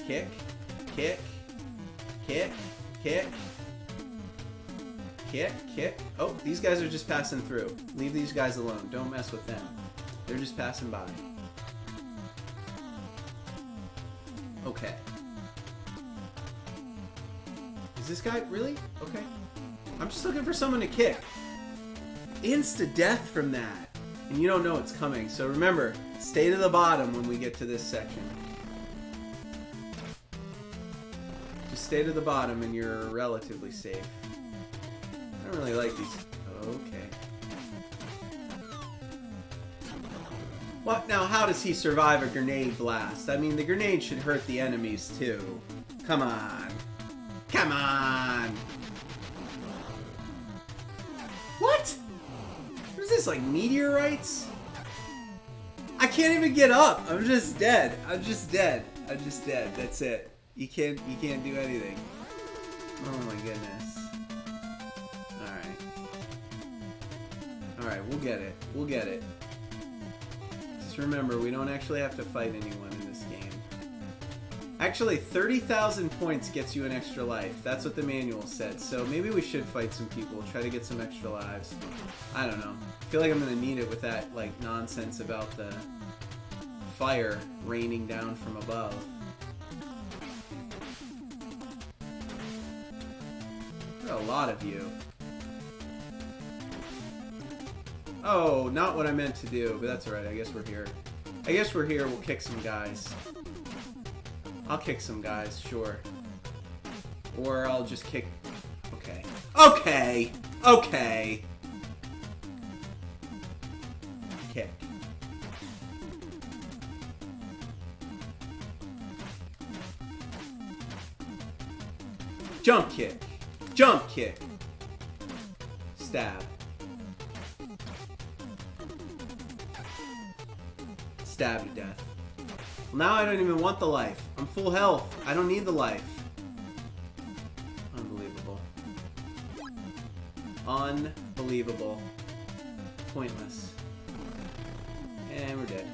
Kick, kick, kick, kick. Kick, kick. Oh, these guys are just passing through. Leave these guys alone. Don't mess with them. They're just passing by. Okay. Is this guy really? Okay. I'm just looking for someone to kick. Insta-death from that. And you don't know it's coming. So remember, stay to the bottom when we get to this section. Just stay to the bottom and you're relatively safe. I don't really like these. Okay. What? Now, how does he survive a grenade blast? I mean, the grenade should hurt the enemies, too. Come on. Come on! What? What is this, like meteorites? I can't even get up. I'm just dead. I'm just dead. I'm just dead. That's it. You can't do anything. Oh my goodness. Alright, we'll get it. We'll get it. Just remember, we don't actually have to fight anyone in this game. Actually, 30,000 points gets you an extra life. That's what the manual said. So maybe we should fight some people, try to get some extra lives. I don't know. I feel like I'm going to need it with that like nonsense about the fire raining down from above. There are a lot of you. Oh, not what I meant to do, but that's alright. I guess we're here. I guess we're here. We'll kick some guys. I'll kick some guys, sure. Or I'll just kick... Okay. Okay. Okay. Kick. Jump kick. Jump kick. Stab. Stab to death. Well, now I don't even want the life. I'm full health. I don't need the life. Unbelievable. Unbelievable. Pointless. And we're dead.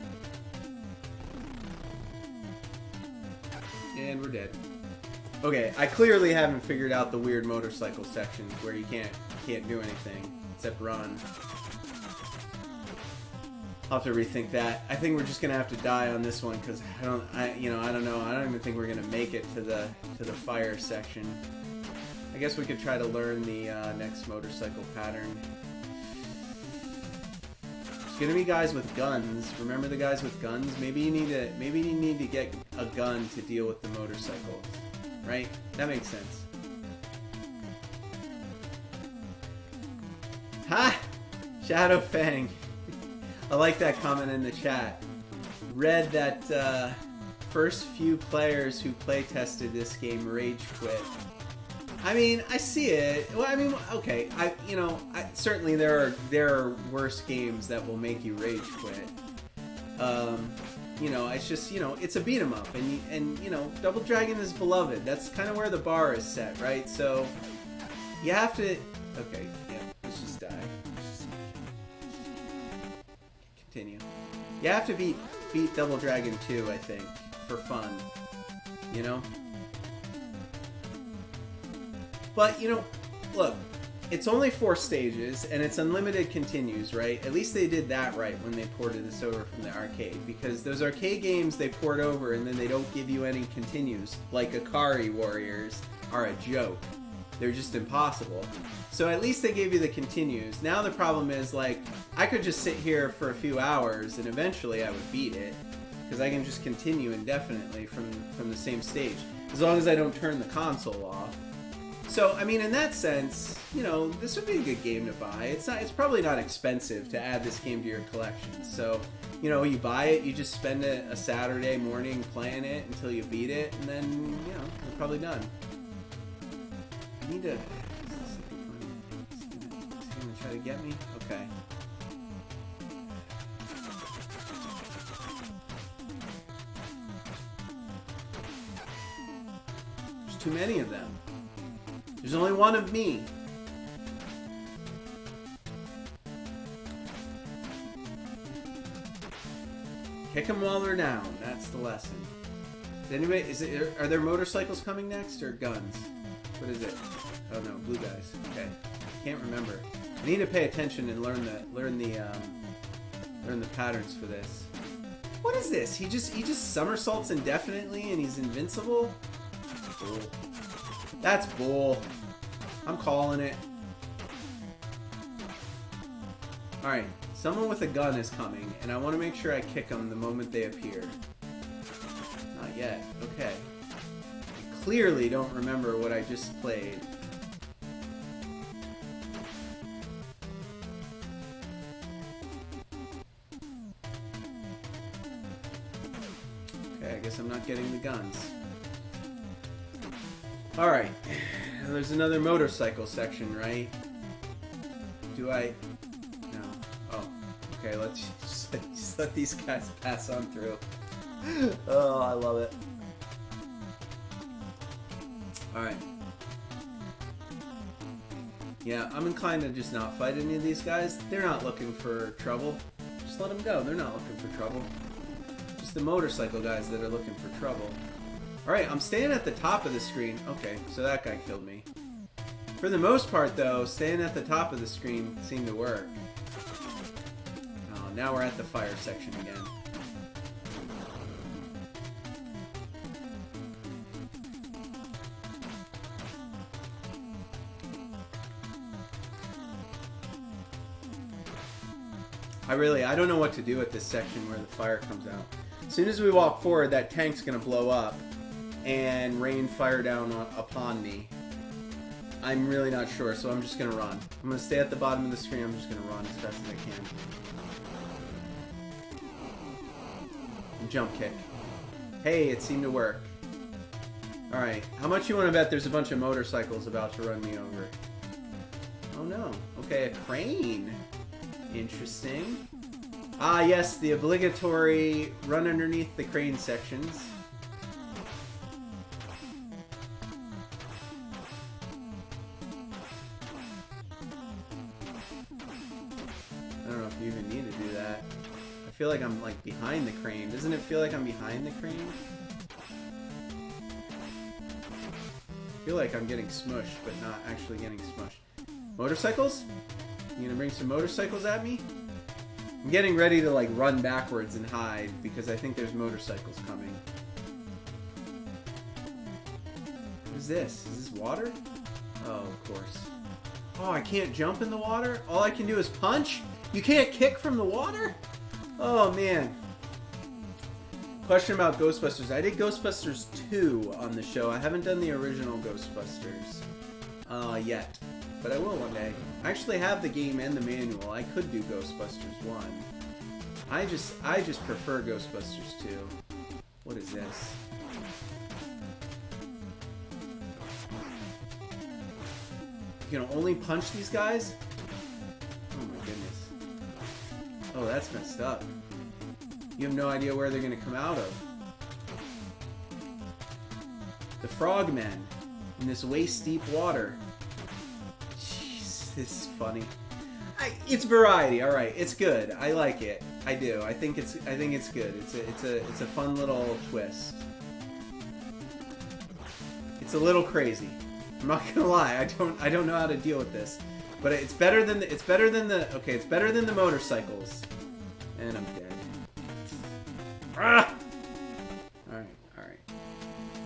And we're dead. Okay, I clearly haven't figured out the weird motorcycle sections where you can't do anything except run. I'll have to rethink that. I think we're just gonna have to die on this one because I don't know. I don't even think we're gonna make it to the fire section. I guess we could try to learn the next motorcycle pattern. It's gonna be guys with guns. Remember the guys with guns? Maybe you need to get a gun to deal with the motorcycles, right? That makes sense. Ha! Shadow Fang. I like that comment in the chat. Read that first few players who play tested this game rage quit. I mean, I see it. Well, I mean, okay. Certainly there are worse games that will make you rage quit. It's just it's a beat 'em up, and Double Dragon is beloved. That's kind of where the bar is set, right? So you have to. Okay, yeah. Let's just die. Continue. You have to beat Double Dragon 2, I think, for fun. But look, it's only 4 stages and it's unlimited continues, right? At least they did that right when they ported this over from the arcade, because those arcade games they port over and then they don't give you any continues, like Akari Warriors, are a joke. They're just impossible. So at least they gave you the continues. Now the problem is, like, I could just sit here for a few hours and eventually I would beat it, because I can just continue indefinitely from the same stage, as long as I don't turn the console off. So, I mean, in that sense, this would be a good game to buy. It's probably not expensive to add this game to your collection. So, you buy it, you just spend a Saturday morning playing it until you beat it, and then, you're probably done. I need to... Is he gonna try to get me? Okay. There's too many of them. There's only one of me. Kick them while they're down. That's the lesson. Are there motorcycles coming next or guns? What is it? Oh no, blue guys. Okay. I can't remember. I need to pay attention and learn the patterns for this. What is this? He just somersaults indefinitely and he's invincible? Bull. That's bull. I'm calling it. Alright, someone with a gun is coming, and I want to make sure I kick them the moment they appear. Not yet. Okay. I clearly don't remember what I just played. Okay, I guess I'm not getting the guns. Alright, there's another motorcycle section, right? Do I... No. Oh, okay, let's just let these guys pass on through. Oh, I love it. Alright. Yeah, I'm inclined to just not fight any of these guys. They're not looking for trouble. Just let them go. They're not looking for trouble. Just the motorcycle guys that are looking for trouble. Alright, I'm staying at the top of the screen. Okay, so that guy killed me. For the most part, though, staying at the top of the screen seemed to work. Oh, now we're at the fire section again. I don't know what to do at this section where the fire comes out. As soon as we walk forward, that tank's gonna blow up and rain fire down upon me. I'm really not sure, so I'm just gonna run. I'm gonna stay at the bottom of the screen. I'm just gonna run as fast as I can. And jump kick. Hey, it seemed to work. Alright, how much you want to bet there's a bunch of motorcycles about to run me over? Oh no. Okay, a crane. Interesting. Ah, yes, the obligatory run underneath the crane sections. I don't know if you even need to do that. I feel like I'm like behind the crane. Doesn't it feel like I'm behind the crane? I feel like I'm getting smushed, but not actually getting smushed. Motorcycles? You gonna bring some motorcycles at me? I'm getting ready to like run backwards and hide because I think there's motorcycles coming. What is this? Is this water? Oh, of course. Oh, I can't jump in the water? All I can do is punch? You can't kick from the water? Oh, man. Question about Ghostbusters. I did Ghostbusters 2 on the show. I haven't done the original Ghostbusters yet. But I will one day. I actually have the game and the manual. I could do Ghostbusters 1. I just prefer Ghostbusters 2. What is this? You can only punch these guys? Oh my goodness. Oh, that's messed up. You have no idea where they're going to come out of. The frogmen in this waist-deep water. Jeez, this is funny. It's variety, all right. It's good. I like it. I do. I think it's good. It's a fun little twist. It's a little crazy. I'm not gonna lie. I don't know how to deal with this, but it's better than the motorcycles. And I'm dead. Ah! All right.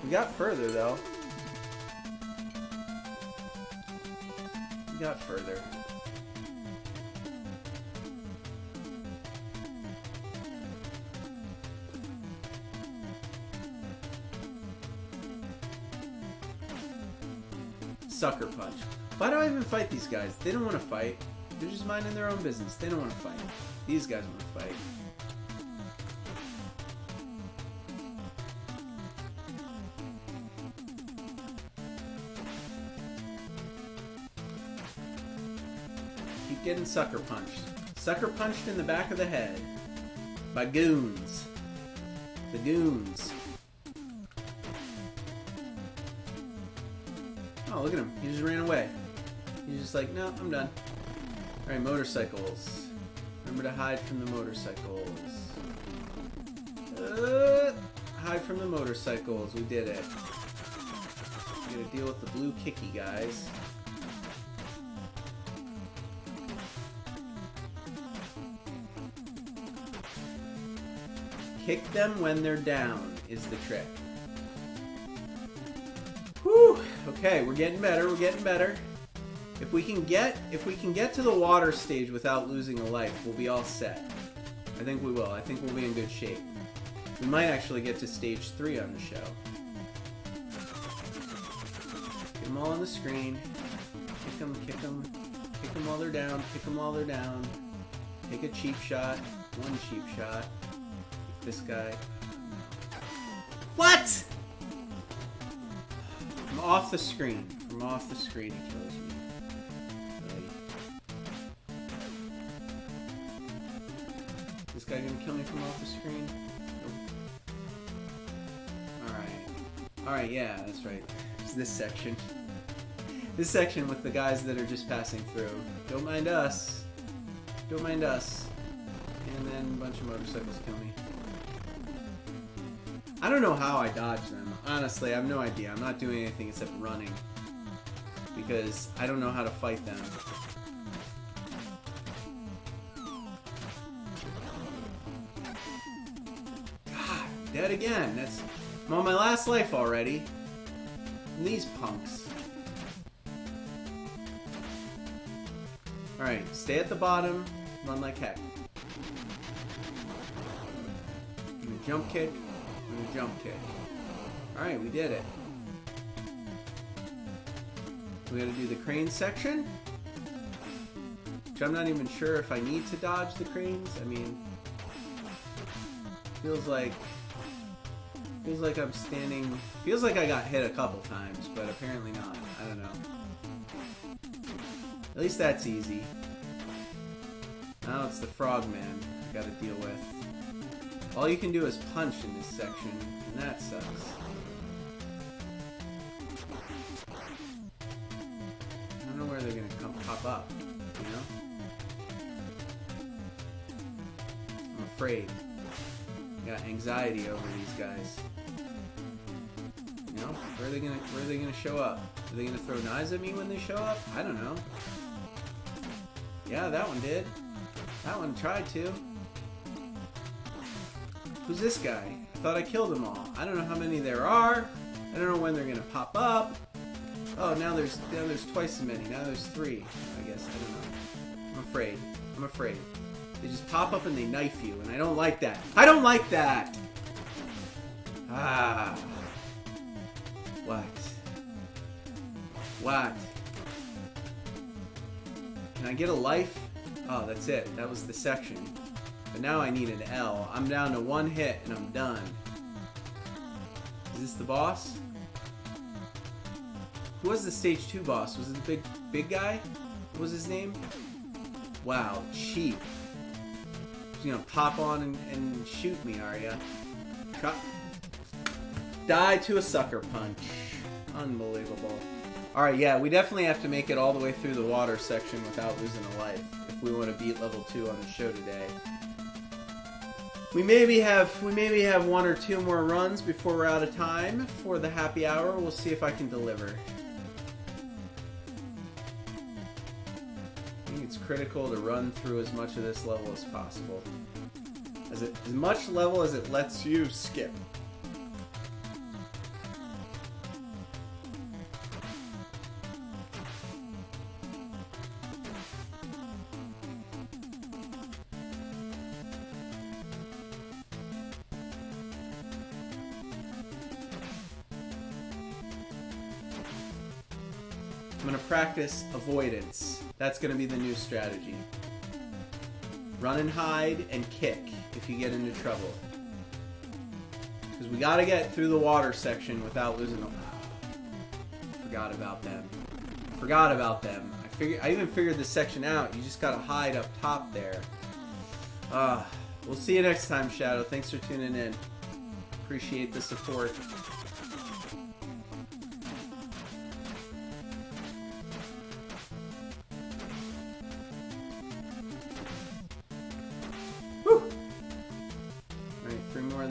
We got further though. We got further. Sucker punch. Why do I even fight these guys? They don't want to fight. They're just minding their own business. They don't want to fight. These guys want to fight. Keep getting sucker punched. Sucker punched in the back of the head. By goons. The goons. Oh, look at him. He just ran away. He's just like, no, I'm done. Alright, motorcycles. Remember to hide from the motorcycles. Hide from the motorcycles. We did it. We gotta deal with the blue kicky guys. Kick them when they're down is the trick. Whew. Okay, we're getting better. We're getting better. If we can get to the water stage without losing a life, we'll be all set. I think we will. I think we'll be in good shape. We might actually get to stage 3 on the show. Get them all on the screen. Kick them, kick them. Kick them while they're down. Kick them while they're down. Take a cheap shot. One cheap shot. Kick this guy. What? From off the screen. From off the screen, he kills me. This guy gonna kill me from off the screen? Nope. Alright. Alright, yeah, that's right. It's this section. This section with the guys that are just passing through. Don't mind us. Don't mind us. And then a bunch of motorcycles kill me. I don't know how I dodge them. Honestly, I have no idea. I'm not doing anything except running. Because I don't know how to fight them. God, dead again. I'm on my last life already. And these punks. Alright, stay at the bottom. Run like heck. I'm gonna jump kick. I'm gonna jump kick. Alright, we did it. We gotta do the crane section. Which I'm not even sure if I need to dodge the cranes. I mean, feels like I'm standing. Feels like I got hit a couple times, but apparently not. I don't know. At least that's easy. Now it's the frogman I gotta deal with. All you can do is punch in this section, and that sucks. I don't know where they're gonna come pop up, you know? I'm afraid. I got anxiety over these guys. You know? Where are they gonna show up? Are they gonna throw knives at me when they show up? I don't know. Yeah, that one did. That one tried to. Who's this guy? I thought I killed them all. I don't know how many there are. I don't know when they're gonna pop up. Oh, now there's twice as many. Now there's 3. I guess I don't know. I'm afraid. I'm afraid. They just pop up and they knife you, and I don't like that. I don't like that. Ah. What? What? Can I get a life? Oh, that's it. That was the section. But now I need an L. I'm down to 1 hit and I'm done. Is this the boss? Who was the stage 2 boss? Was it the big guy? What was his name? Wow, cheap. You're gonna pop on and shoot me, are ya? Die to a sucker punch. Unbelievable. Alright, yeah, we definitely have to make it all the way through the water section without losing a life if we want to beat level 2 on the show today. We maybe have 1 or 2 more runs before we're out of time for the happy hour. We'll see if I can deliver. I think it's critical to run through as much of this level as possible. As much level as it lets you skip. I'm going to practice avoidance. That's going to be the new strategy. Run and hide and kick if you get into trouble. Because we got to get through the water section without losing them. Forgot about them. Forgot about them. I even figured this section out. You just got to hide up top there. We'll see you next time, Shadow. Thanks for tuning in. Appreciate the support.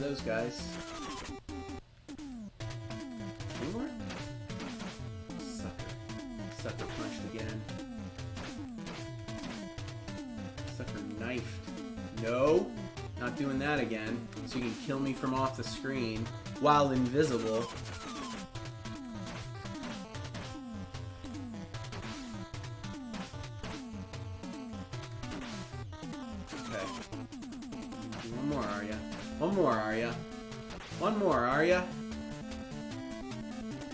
Those guys. 2 more? Sucker punched again. Sucker knifed. No! Not doing that again. So you can kill me from off the screen while invisible. Okay. One more, are ya? One more, are ya? One more, are ya?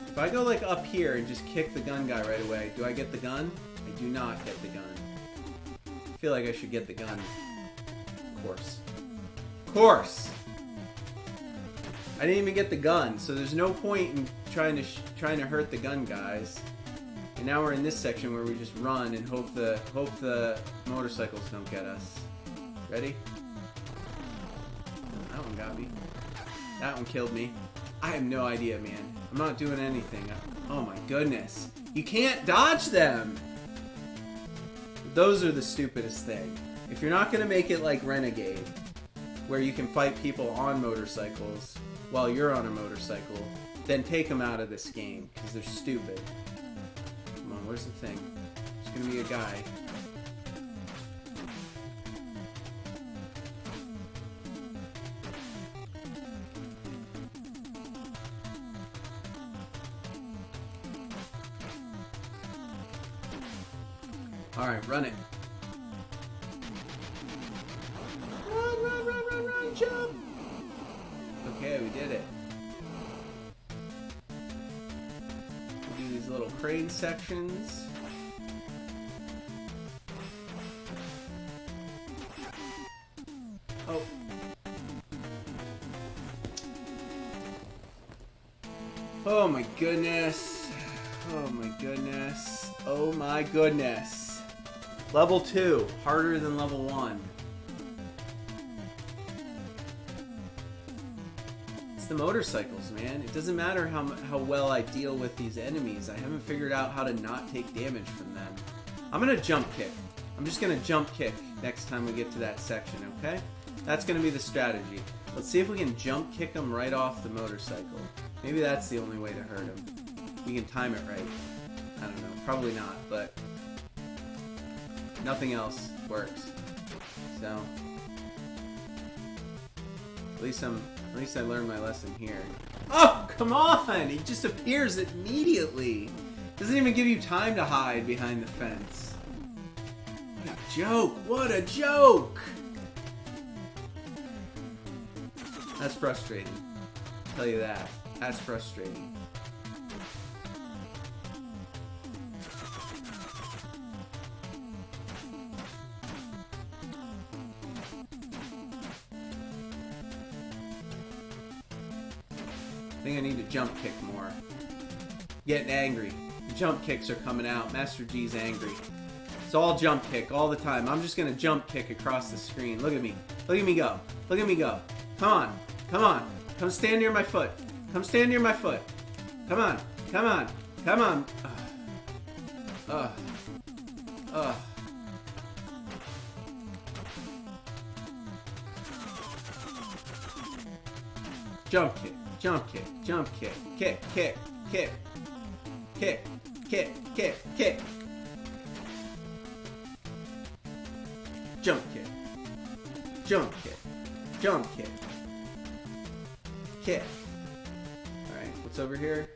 If I go like up here and just kick the gun guy right away, do I get the gun? I do not get the gun. I feel like I should get the gun. Of course. Of course! I didn't even get the gun, so there's no point in trying to hurt the gun guys. And now we're in this section where we just run and hope the motorcycles don't get us. Ready? That one got me. That one killed me. I have no idea, man. I'm not doing anything. Oh my goodness. You can't dodge them! Those are the stupidest thing. If you're not going to make it like Renegade, where you can fight people on motorcycles while you're on a motorcycle, then take them out of this game, because they're stupid. Come on, where's the thing? There's going to be a guy. Alright, run it. Run, run, run, run, run, jump! Okay, we did it. We'll do these little crane sections. Oh. Oh my goodness. Oh my goodness. Oh my goodness. Level 2, harder than level 1. It's the motorcycles, man. It doesn't matter how well I deal with these enemies. I haven't figured out how to not take damage from them. I'm gonna jump kick. I'm just gonna jump kick next time we get to that section, okay? That's gonna be the strategy. Let's see if we can jump kick them right off the motorcycle. Maybe that's the only way to hurt him. We can time it right. I don't know. Probably not, but nothing else works. So at least I learned my lesson here. Oh, come on! He just appears immediately. Doesn't even give you time to hide behind the fence. What a joke! What a joke! That's frustrating. I'll tell you that. That's frustrating. I think I need to jump kick more. Getting angry. The jump kicks are coming out. Master G's angry. It's all jump kick all the time. I'm just gonna jump kick across the screen. Look at me. Look at me go. Look at me go. Come on. Come on. Come stand near my foot. Come stand near my foot. Come on. Come on. Come on. Ugh. Ugh. Jump kick. Jump kick. Jump kick. Kick. Kick. Kick. Kick. Kick. Kick. Kick. Jump kick. Jump kick. Jump kick. Kick. Alright, what's over here?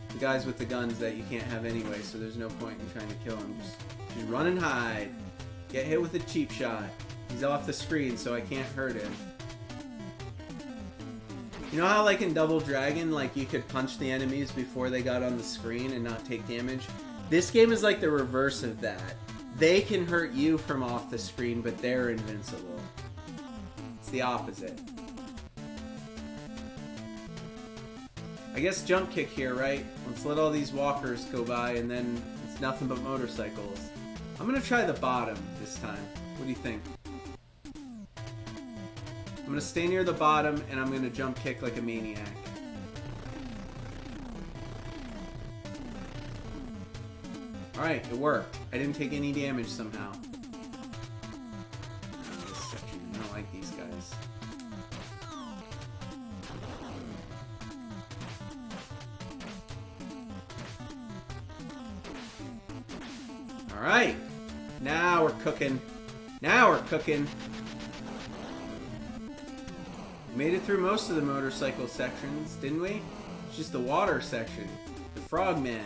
The guys with the guns that you can't have anyway, so there's no point in trying to kill him. Just run and hide. Get hit with a cheap shot. He's off the screen, so I can't hurt him. You know how like in Double Dragon, like you could punch the enemies before they got on the screen and not take damage? This game is like the reverse of that. They can hurt you from off the screen, but they're invincible. It's the opposite. I guess jump kick here, right? Let's let all these walkers go by and then it's nothing but motorcycles. I'm gonna try the bottom this time. What do you think? I'm gonna stay near the bottom and I'm gonna jump kick like a maniac. Alright, it worked. I didn't take any damage somehow. This section, I don't like these guys. Alright, now we're cooking. Now we're cooking. We made it through most of the motorcycle sections, didn't we? It's just the water section. The frogmen.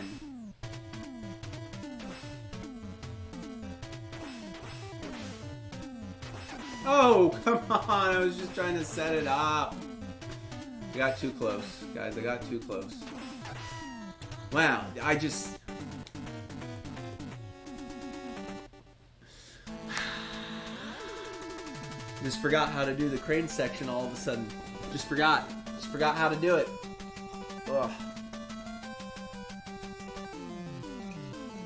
Oh, come on. I was just trying to set it up. I got too close. Guys, I got too close. Wow, I just forgot how to do the crane section all of a sudden. Just forgot how to do it. Ugh.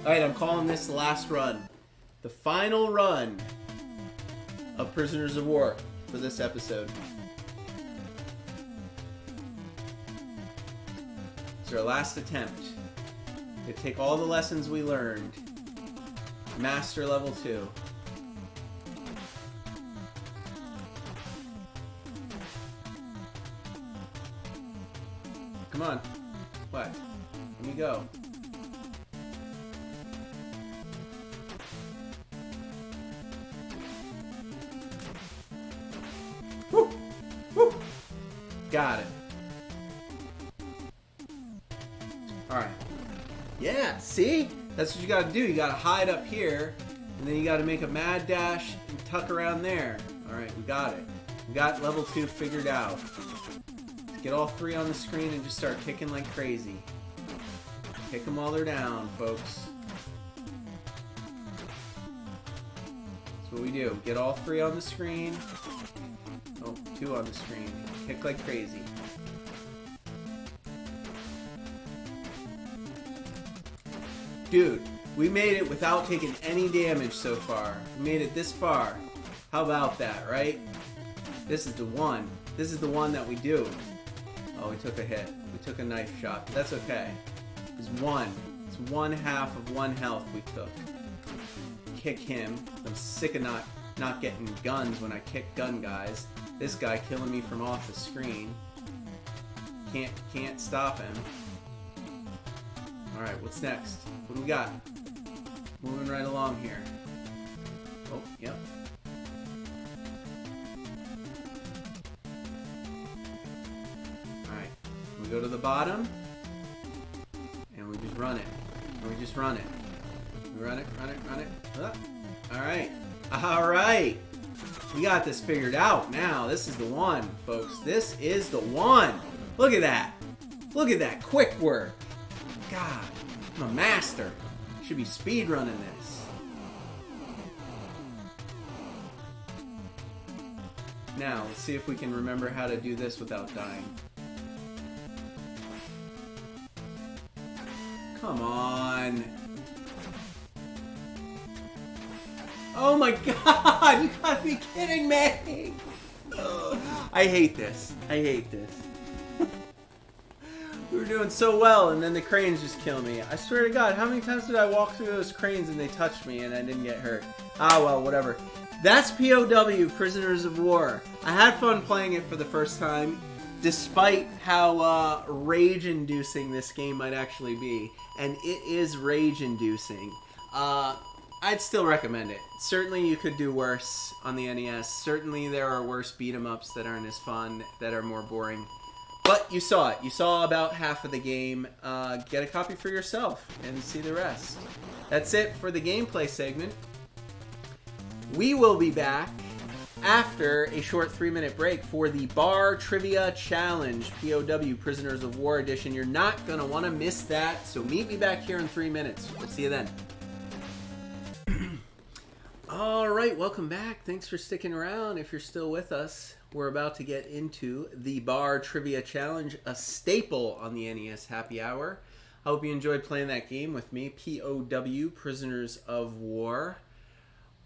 Alright, I'm calling this the last run. The final run of Prisoners of War for this episode. It's our last attempt to take all the lessons we learned, master level 2. Come on. What? Let me go. Woo! Woo! Got it. Alright. Yeah, see? That's what you gotta do. You gotta hide up here, and then you gotta make a mad dash and tuck around there. Alright, we got it. We got level 2 figured out. Get all 3 on the screen and just start kicking like crazy. Pick them while they're down, folks. That's what we do. Get all 3 on the screen. Oh, 2 on the screen. Kick like crazy. Dude, we made it without taking any damage so far. We made it this far. How about that, right? This is the one. This is the one that we do. Oh, we took a hit. We took a knife shot. But that's okay. It's 1. It's 1/2 of 1 health we took. Kick him. I'm sick of not getting guns when I kick gun guys. This guy killing me from off the screen. Can't stop him. Alright, what's next? What do we got? Moving right along here. Oh, yep. Alright, we go to the bottom, and we just run it. And we just run it. We run it, run it, run it. Alright. Alright! We got this figured out now. This is the one, folks. This is the one! Look at that! Look at that quick work! God, I'm a master. Should be speed running this. Now, let's see if we can remember how to do this without dying. Come on. Oh my god, you gotta be kidding me. I hate this. I hate this. We were doing so well, and then the cranes just kill me. I swear to God, how many times did I walk through those cranes and they touched me and I didn't get hurt? Ah, well, whatever. That's P.O.W, Prisoners of War. I had fun playing it for the first time, despite how rage-inducing this game might actually be. And it is rage-inducing. I'd still recommend it. Certainly you could do worse on the NES. Certainly there are worse beat-em-ups that aren't as fun, that are more boring. But you saw it. You saw about half of the game. Get a copy for yourself and see the rest. That's it for the gameplay segment. We will be back after a short 3-minute break for the Bar Trivia Challenge, P.O.W. Prisoners of War Edition. You're not going to want to miss that, so meet me back here in 3 minutes. We'll see you then. All right, welcome back. Thanks for sticking around if you're still with us. We're about to get into the Bar Trivia Challenge, a staple on the NES Happy Hour. I hope you enjoyed playing that game with me, P.O.W. Prisoners of War.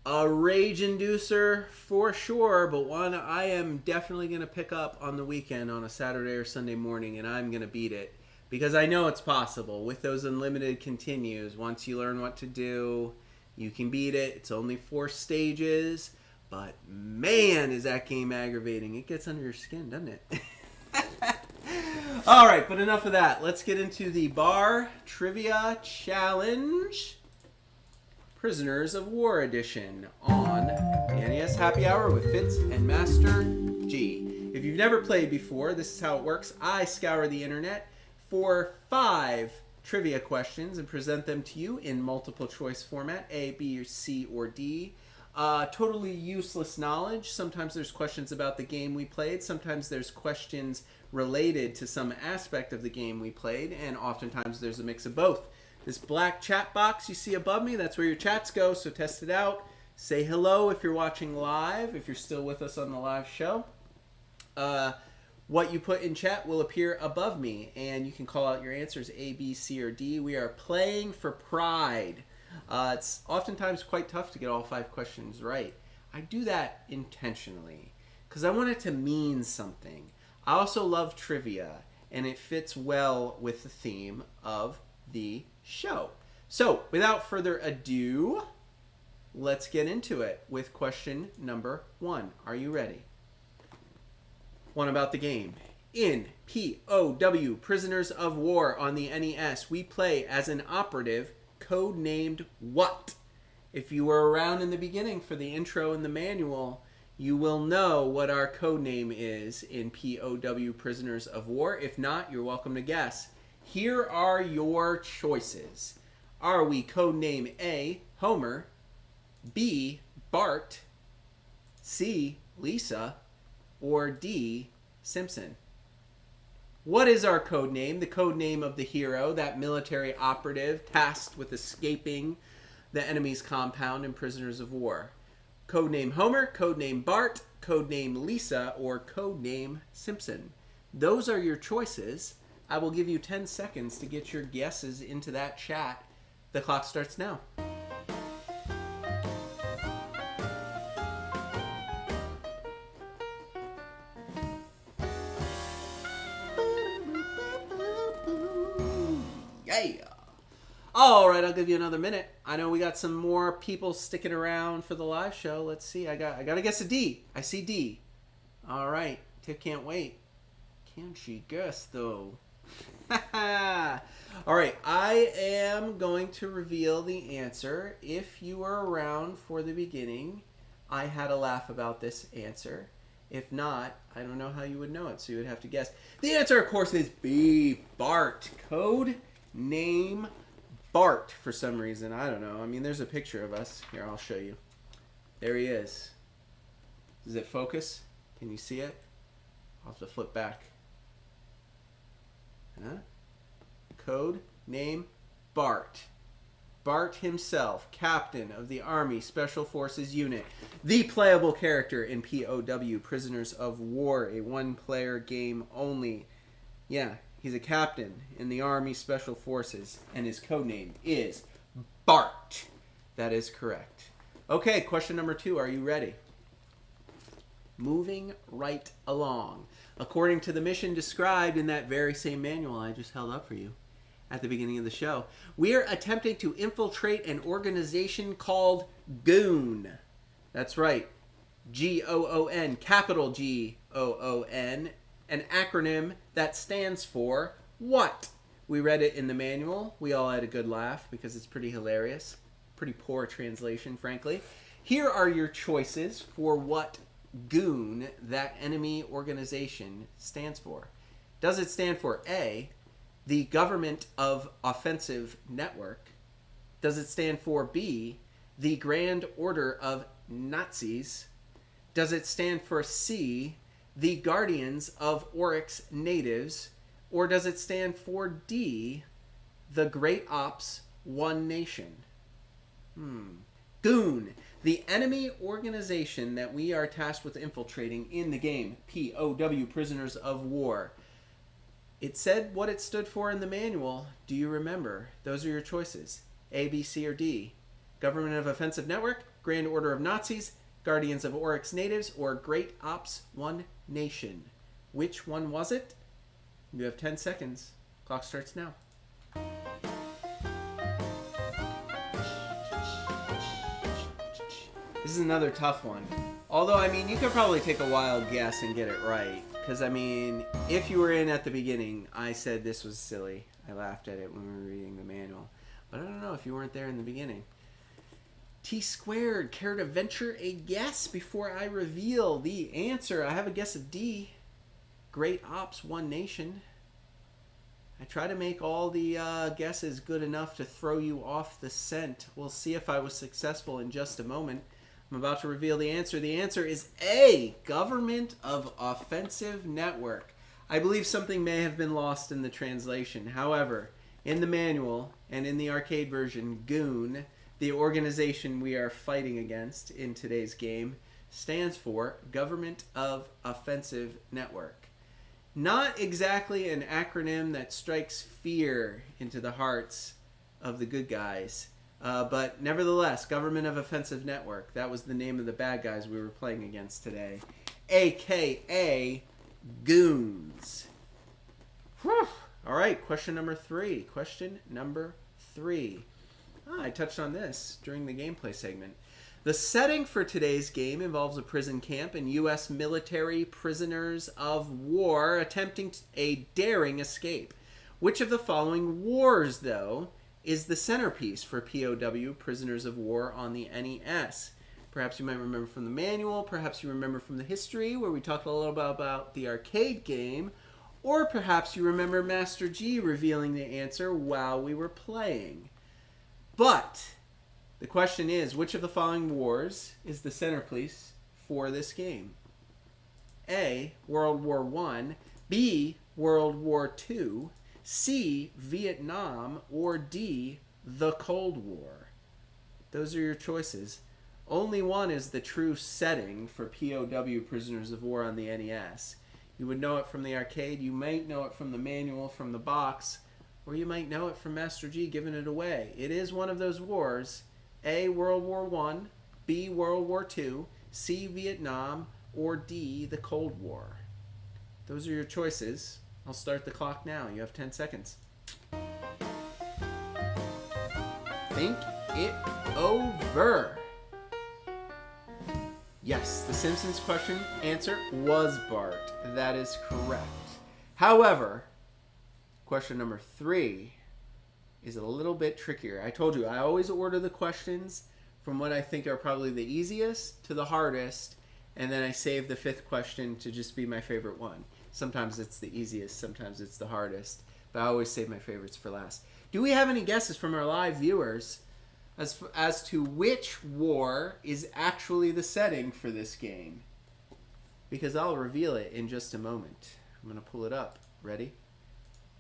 A rage inducer for sure, but one I am definitely going to pick up on the weekend on a Saturday or Sunday morning, and I'm going to beat it. Because I know it's possible. With those unlimited continues, once you learn what to do, you can beat it. It's only 4 stages. But man, is that game aggravating. It gets under your skin, doesn't it? All right, but enough of that. Let's get into the Bar Trivia Challenge, Prisoners of War Edition on the NES Happy Hour with Fitz and Master G. If you've never played before, this is how it works. I scour the internet for 5 trivia questions and present them to you in multiple choice format, A, B, C, or D. Totally useless knowledge. Sometimes there's questions about the game we played. Sometimes there's questions related to some aspect of the game we played. And oftentimes there's a mix of both. This black chat box you see above me, that's where your chats go, so test it out. Say hello if you're watching live, if you're still with us on the live show. What you put in chat will appear above me, and you can call out your answers A, B, C, or D. We are playing for pride. It's oftentimes quite tough to get all 5 questions right. I do that intentionally because I want it to mean something. I also love trivia, and it fits well with the theme of the show. So, without further ado, let's get into it with question number 1. Are you ready? One about the game. In P.O.W. Prisoners of War on the NES, we play as an operative codenamed what? If you were around in the beginning for the intro and the manual, you will know what our codename is in P.O.W. Prisoners of War. If not, you're welcome to guess. Here are your choices. Are we codename A, Homer, B, Bart, C, Lisa, or D, Simpson? What is our code name? The code name of the hero, that military operative tasked with escaping the enemy's compound in Prisoners of War. Codename Homer, codename Bart, codename Lisa, or codename Simpson. Those are your choices. I will give you 10 seconds to get your guesses into that chat. The clock starts now. Yeah. All right, I'll give you another minute. I know we got some more people sticking around for the live show. Let's see. I got to guess a D. I see D. All right. Tiff can't wait. Can she guess though? All right, I am going to reveal the answer. If you were around for the beginning, I had a laugh about this answer. If not, I don't know how you would know it, so you would have to guess. The answer, of course, is B, Bart. Code name Bart for some reason. I don't know. I mean, there's a picture of us. Here, I'll show you. There he is. Does it focus? Can you see it? I'll have to flip back. Huh? Code name Bart. Bart himself, captain of the Army Special Forces Unit, the playable character in P.O.W. Prisoners of War, a one-player game only. Yeah, he's a captain in the Army Special Forces, and his codename is Bart. That is correct. Okay, question number 2. Are you ready? Moving right along. According to the mission described in that very same manual I just held up for you at the beginning of the show, we are attempting to infiltrate an organization called Goon. That's right. G-O-O-N, capital G-O-O-N, an acronym that stands for what? We read it in the manual. We all had a good laugh because it's pretty hilarious. Pretty poor translation, frankly. Here are your choices for what Goon, that enemy organization, stands for. Does it stand for A, the Government of Offensive Network? Does it stand for B, the Grand Order of Nazis? Does it stand for C, the Guardians of Oryx Natives? Or does it stand for D, the Great Ops One Nation? Goon, the enemy organization that we are tasked with infiltrating in the game, P.O.W. Prisoners of War. It said what it stood for in the manual. Do you remember? Those are your choices. A, B, C, or D. Government of Offensive Network, Grand Order of Nazis, Guardians of Oryx Natives, or Great Ops One Nation. Which one was it? You have 10 seconds. Clock starts now. This is another tough one. Although, I mean, you could probably take a wild guess and get it right. Because, I mean, if you were in at the beginning, I said this was silly. I laughed at it when we were reading the manual. But I don't know if you weren't there in the beginning. T squared, care to venture a guess before I reveal the answer? I have a guess of D. Great Ops One Nation. I try to make all the guesses good enough to throw you off the scent. We'll see if I was successful in just a moment. I'm about to reveal the answer. The answer is A, Government of Offensive Network. I believe something may have been lost in the translation. However, in the manual and in the arcade version, Goon, the organization we are fighting against in today's game, stands for Government of Offensive Network. Not exactly an acronym that strikes fear into the hearts of the good guys. But nevertheless, Government of Offensive Network. That was the name of the bad guys we were playing against today. A.K.A. Goons. Whew. All right, question number 3. Question number 3. I touched on this during the gameplay segment. The setting for today's game involves a prison camp and U.S. military prisoners of war attempting a daring escape. Which of the following wars, though, is the centerpiece for P.O.W. Prisoners of War on the NES? Perhaps you might remember from the manual, perhaps you remember from the history where we talked a little bit about the arcade game, or perhaps you remember Master G revealing the answer while we were playing. But the question is, which of the following wars is the centerpiece for this game? A, World War I, B, World War II, C, Vietnam, or D, the Cold War? Those are your choices. Only one is the true setting for P.O.W. Prisoners of War on the NES. You would know it from the arcade, you might know it from the manual, from the box, or you might know it from Master G giving it away. It is one of those wars. A, World War I, B, World War II, C, Vietnam, or D, the Cold War. Those are your choices. I'll start the clock now. You have 10 seconds. Think it over. Yes, the Simpsons question answer was Bart. That is correct. However, question number 3 is a little bit trickier. I told you, I always order the questions from what I think are probably the easiest to the hardest, and then I save the 5th question to just be my favorite one. Sometimes it's the easiest, sometimes it's the hardest, but I always save my favorites for last. Do we have any guesses from our live viewers as to which war is actually the setting for this game? Because I'll reveal it in just a moment. I'm going to pull it up. Ready?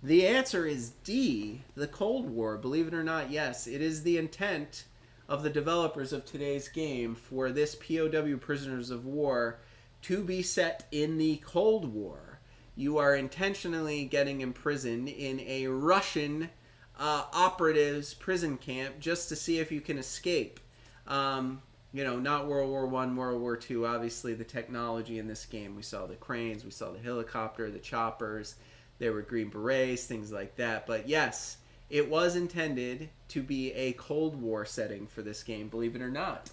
The answer is D, the Cold War. Believe it or not, yes, it is the intent of the developers of today's game for this P.O.W. Prisoners of War to be set in the Cold War. You are intentionally getting imprisoned in a Russian operatives prison camp just to see if you can escape. Not World War I, World War II. Obviously, the technology in this game, we saw the cranes, we saw the helicopter, the choppers, there were Green Berets, things like that. But yes, it was intended to be a Cold War setting for this game, believe it or not.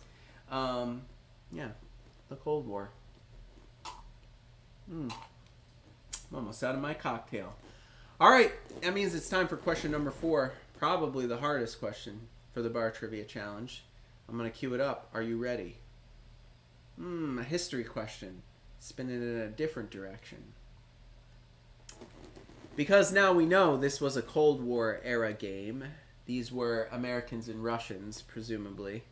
The Cold War. I'm almost out of my cocktail. All right, that means it's time for question number 4, probably the hardest question for the Bar Trivia Challenge. I'm going to cue it up. Are you ready? A history question. Spin it in a different direction. Because now we know this was a Cold War era game. These were Americans and Russians, presumably.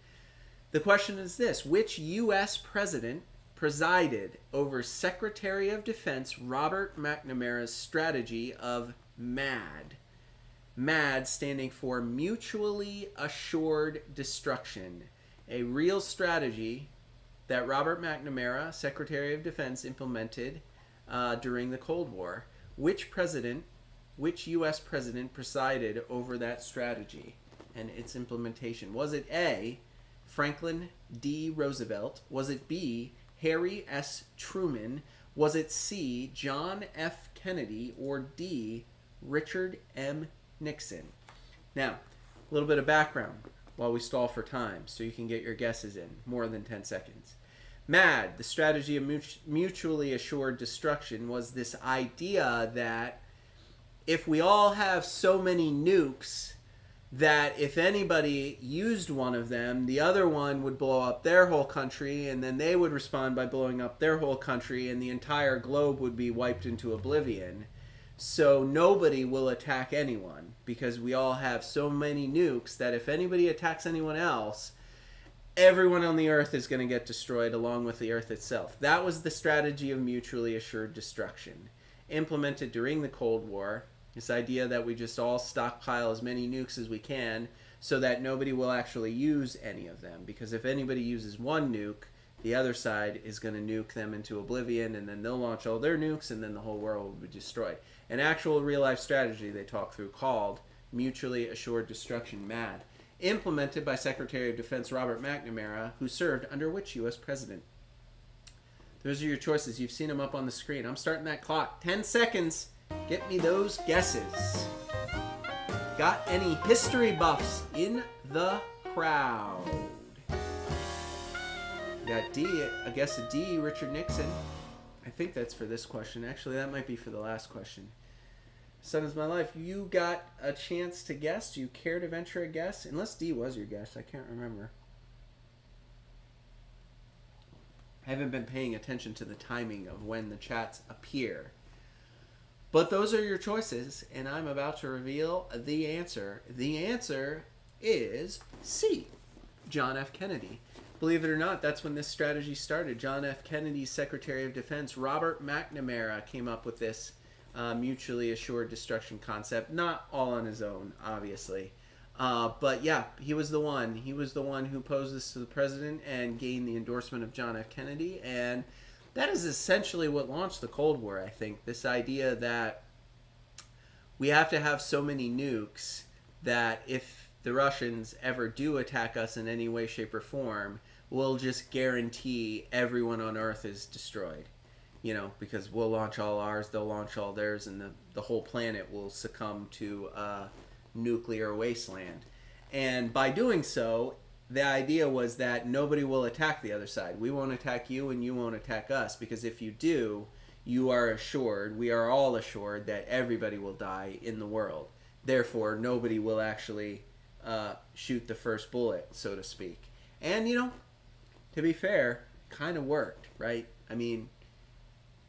The question is this: which U.S. president presided over Secretary of Defense Robert McNamara's strategy of MAD? MAD standing for Mutually Assured Destruction, a real strategy that Robert McNamara, Secretary of Defense, implemented during the Cold War. Which U.S. president presided over that strategy and its implementation? Was it A, Franklin D. Roosevelt? Was it B, Harry S. Truman? Was it C, John F. Kennedy? Or D, Richard M. Nixon? Now, a little bit of background while we stall for time so you can get your guesses in more than 10 seconds. MAD, the strategy of mutually assured destruction, was this idea that if we all have so many nukes that if anybody used one of them, the other one would blow up their whole country, and then they would respond by blowing up their whole country, and the entire globe would be wiped into oblivion. So nobody will attack anyone because we all have so many nukes that if anybody attacks anyone else, everyone on the Earth is going to get destroyed along with the Earth itself. That was the strategy of mutually assured destruction, implemented during the Cold War. This idea that we just all stockpile as many nukes as we can so that nobody will actually use any of them. Because if anybody uses one nuke, the other side is going to nuke them into oblivion, and then they'll launch all their nukes, and then the whole world will be destroyed. An actual real-life strategy they talk through called Mutually Assured Destruction, MAD. Implemented by Secretary of Defense Robert McNamara, who served under which U.S. president? Those are your choices. You've seen them up on the screen. I'm starting that clock. 10 seconds. Get me those guesses. Got any history buffs in the crowd? Got D, I guess a D, Richard Nixon. I think that's for this question. Actually, that might be for the last question. Son is my life. You got a chance to guess. Do you care to venture a guess? Unless D was your guess. I can't remember. I haven't been paying attention to the timing of when the chats appear. But those are your choices, and I'm about to reveal the answer. The answer is C, John F. Kennedy. Believe it or not, that's when this strategy started. John F. Kennedy's Secretary of Defense, Robert McNamara, came up with this mutually assured destruction concept. Not all on his own, obviously. But yeah, he was the one. He was the one who posed this to the president and gained the endorsement of John F. Kennedy. And that is essentially what launched the Cold War, I think. This idea that we have to have so many nukes that if the Russians ever do attack us in any way, shape, or form, we'll just guarantee everyone on Earth is destroyed. You know, because we'll launch all ours, they'll launch all theirs, and the whole planet will succumb to nuclear wasteland. And by doing so, the idea was that nobody will attack the other side. We won't attack you and you won't attack us, because if you do, you are assured, we are all assured, that everybody will die in the world. Therefore, nobody will actually shoot the first bullet, so to speak. And, you know, to be fair, kind of worked, right? I mean,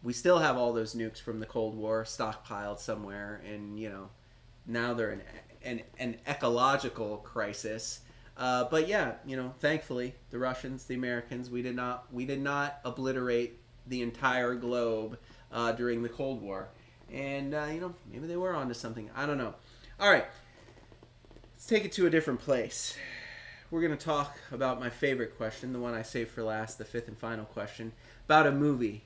we still have all those nukes from the Cold War stockpiled somewhere, and, you know, now they're in an ecological crisis. But yeah, you know, thankfully, the Russians, the Americans, we did not obliterate the entire globe during the Cold War. And, you know, maybe they were onto something. I don't know. All right. Let's take it to a different place. We're going to talk about my favorite question, the one I saved for last, the fifth and final question, about a movie,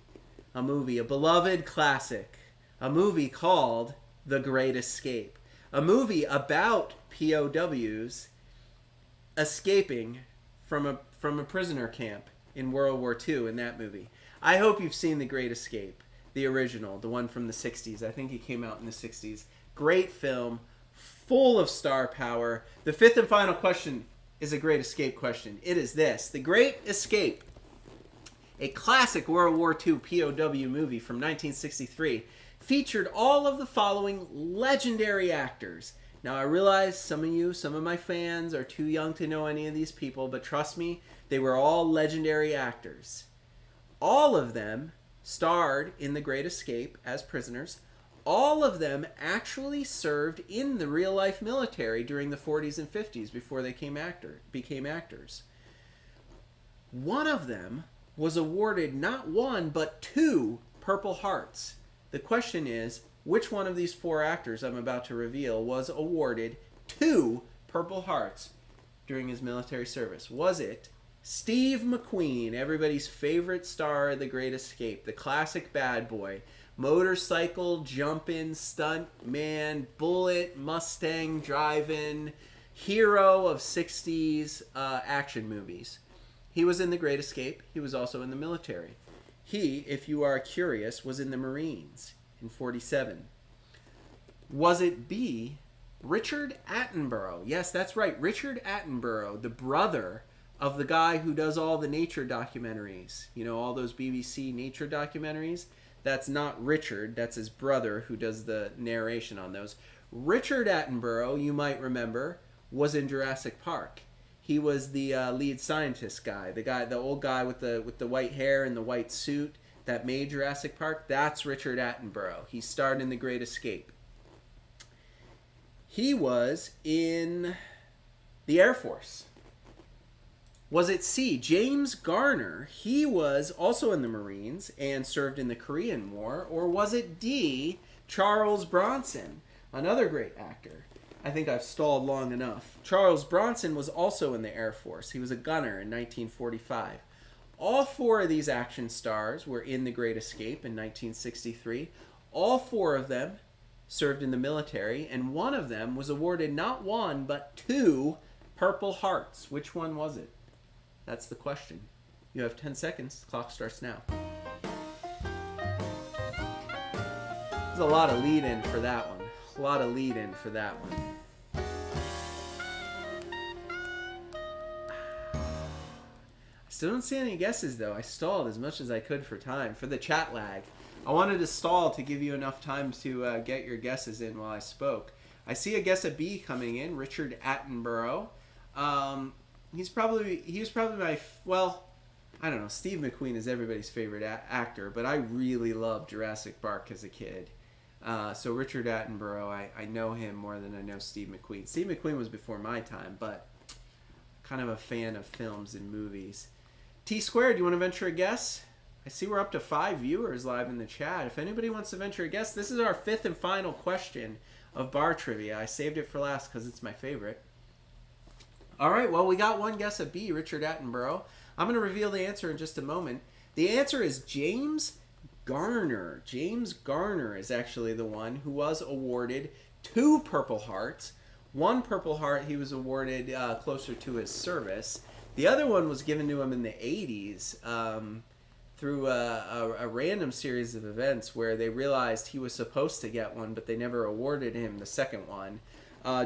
a beloved classic, a movie called The Great Escape, a movie about POWs escaping from a prisoner camp in World War II in that movie. I hope you've seen The Great Escape, the original, the one from the 60s. I think it came out in the 60s. Great film, full of star power. The fifth and final question is a Great Escape question. It is this: The Great Escape, a classic World War II POW movie from 1963, featured all of the following legendary actors. Now, I realize some of my fans are too young to know any of these people, but trust me, they were all legendary actors. All of them starred in The Great Escape as prisoners. All of them actually served in the real-life military during the 40s and 50s before they became actors. One of them was awarded not one, but 2 Purple Hearts. The question is, which one of these 4 actors I'm about to reveal was awarded 2 Purple Hearts during his military service? Was it Steve McQueen, everybody's favorite star of The Great Escape, the classic bad boy, motorcycle jumping, stunt man, bullet, Mustang driving, hero of 60s action movies? He was in The Great Escape. He was also in the military. He, if you are curious, was in the Marines in 47. Was it B, Richard Attenborough? Yes, that's right. Richard Attenborough, the brother of the guy who does all the nature documentaries. You know, all those BBC nature documentaries? That's not Richard. That's his brother who does the narration on those. Richard Attenborough, you might remember, was in Jurassic Park. He was the lead scientist guy, the old guy with the white hair and the white suit that made Jurassic Park. That's Richard Attenborough. He starred in The Great Escape. He was in the Air Force. Was it C, James Garner? He was also in the Marines and served in the Korean War. Or was it D, Charles Bronson, another great actor? I think I've stalled long enough. Charles Bronson was also in the Air Force. He was a gunner in 1945. All 4 of these action stars were in The Great Escape in 1963. All 4 of them served in the military, and one of them was awarded not 1, but 2 Purple Hearts. Which one was it? That's the question. You have 10 seconds. The clock starts now. There's a lot of lead-in for that one. I still don't see any guesses, though. I stalled as much as I could for time, for the chat lag. I wanted to stall to give you enough time to get your guesses in while I spoke. I see a guess at B coming in, Richard Attenborough. He was probably my, well, I don't know, Steve McQueen is everybody's favorite actor, but I really loved Jurassic Park as a kid. So Richard Attenborough, I know him more than I know Steve McQueen. Steve McQueen was before my time, but kind of a fan of films and movies. T-Squared, do you want to venture a guess? I see we're up to 5 viewers live in the chat. If anybody wants to venture a guess, this is our 5th and final question of bar trivia. I saved it for last because it's my favorite. All right, well, we got one guess at B, Richard Attenborough. I'm going to reveal the answer in just a moment. The answer is James Garner. James Garner is actually the one who was awarded 2 Purple Hearts. 1 Purple Heart he was awarded closer to his service. The other one was given to him in the 80s through a random series of events where they realized he was supposed to get one, but they never awarded him the second one.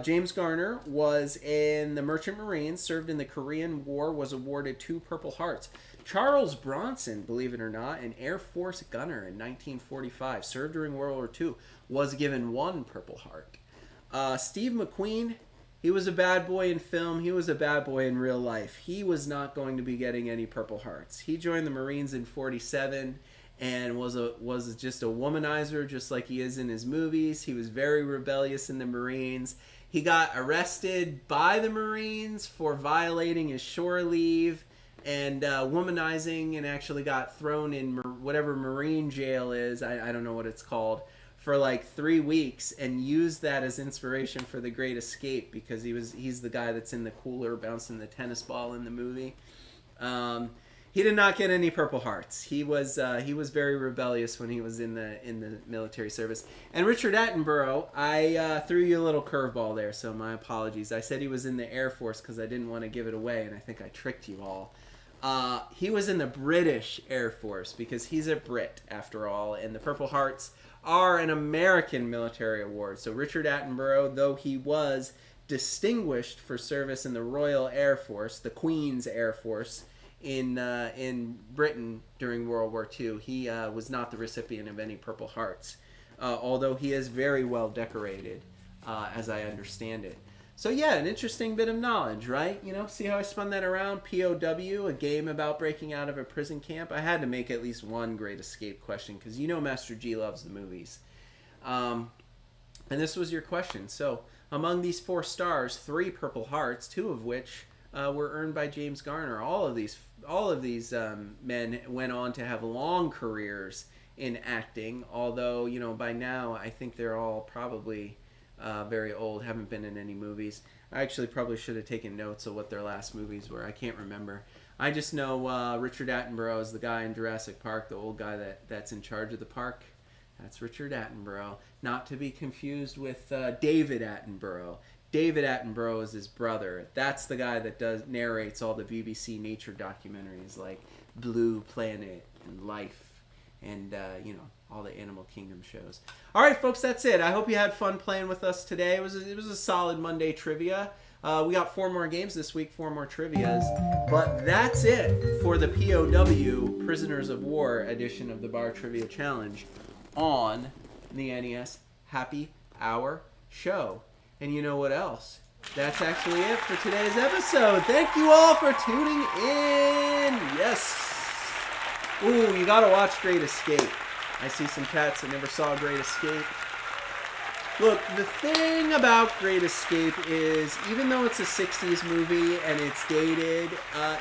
James Garner was in the Merchant Marines, served in the Korean War, was awarded 2 Purple Hearts. Charles Bronson, believe it or not, an Air Force gunner in 1945, served during World War II, was given 1 Purple Heart. Steve McQueen, he was a bad boy in film. He was a bad boy in real life. He was not going to be getting any Purple Hearts. He joined the Marines in 47 and was just a womanizer, just like he is in his movies. He was very rebellious in the Marines. He got arrested by the Marines for violating his shore leave and womanizing, and actually got thrown in whatever Marine jail is. I don't know what it's called. For like 3 weeks, and used that as inspiration for The Great Escape, because he's the guy that's in the cooler bouncing the tennis ball in the movie. He did not get any Purple Hearts. He was very rebellious when he was in the military service. And Richard Attenborough, I threw you a little curveball there, so my apologies. I said he was in the Air Force because I didn't want to give it away, and I think I tricked you all. He was in the British Air Force because he's a Brit after all, and the Purple Hearts are an American military award. So Richard Attenborough, though he was distinguished for service in the Royal Air Force, the Queen's Air Force, in Britain during World War II, he was not the recipient of any Purple Hearts, although he is very well decorated, as I understand it. So yeah, an interesting bit of knowledge, right? You know, see how I spun that around? P.O.W., a game about breaking out of a prison camp. I had to make at least one Great Escape question because you know Master G loves the movies. And this was your question. So among these 4 stars, 3 Purple Hearts, 2 of which were earned by James Garner. All of these men went on to have long careers in acting, although, you know, by now I think they're all probably very old, haven't been in any movies. I actually probably should have taken notes of what their last movies were. I can't remember. I just know Richard Attenborough is the guy in Jurassic Park, the old guy that's in charge of the park. That's Richard Attenborough. Not to be confused with David Attenborough. David Attenborough is his brother. That's the guy that narrates all the BBC nature documentaries like Blue Planet and Life and, all the Animal Kingdom shows. All right, folks, that's it. I hope you had fun playing with us today. It was a solid Monday trivia. We got 4 more games this week, 4 more trivias. But that's it for the P.O.W. Prisoners of War edition of the Bar Trivia Challenge on the NES Happy Hour show. And you know what else? That's actually it for today's episode. Thank you all for tuning in. Yes. Ooh, you gotta watch Great Escape. I see some chats that never saw Great Escape. Look, the thing about Great Escape is, even though it's a 60s movie and it's dated,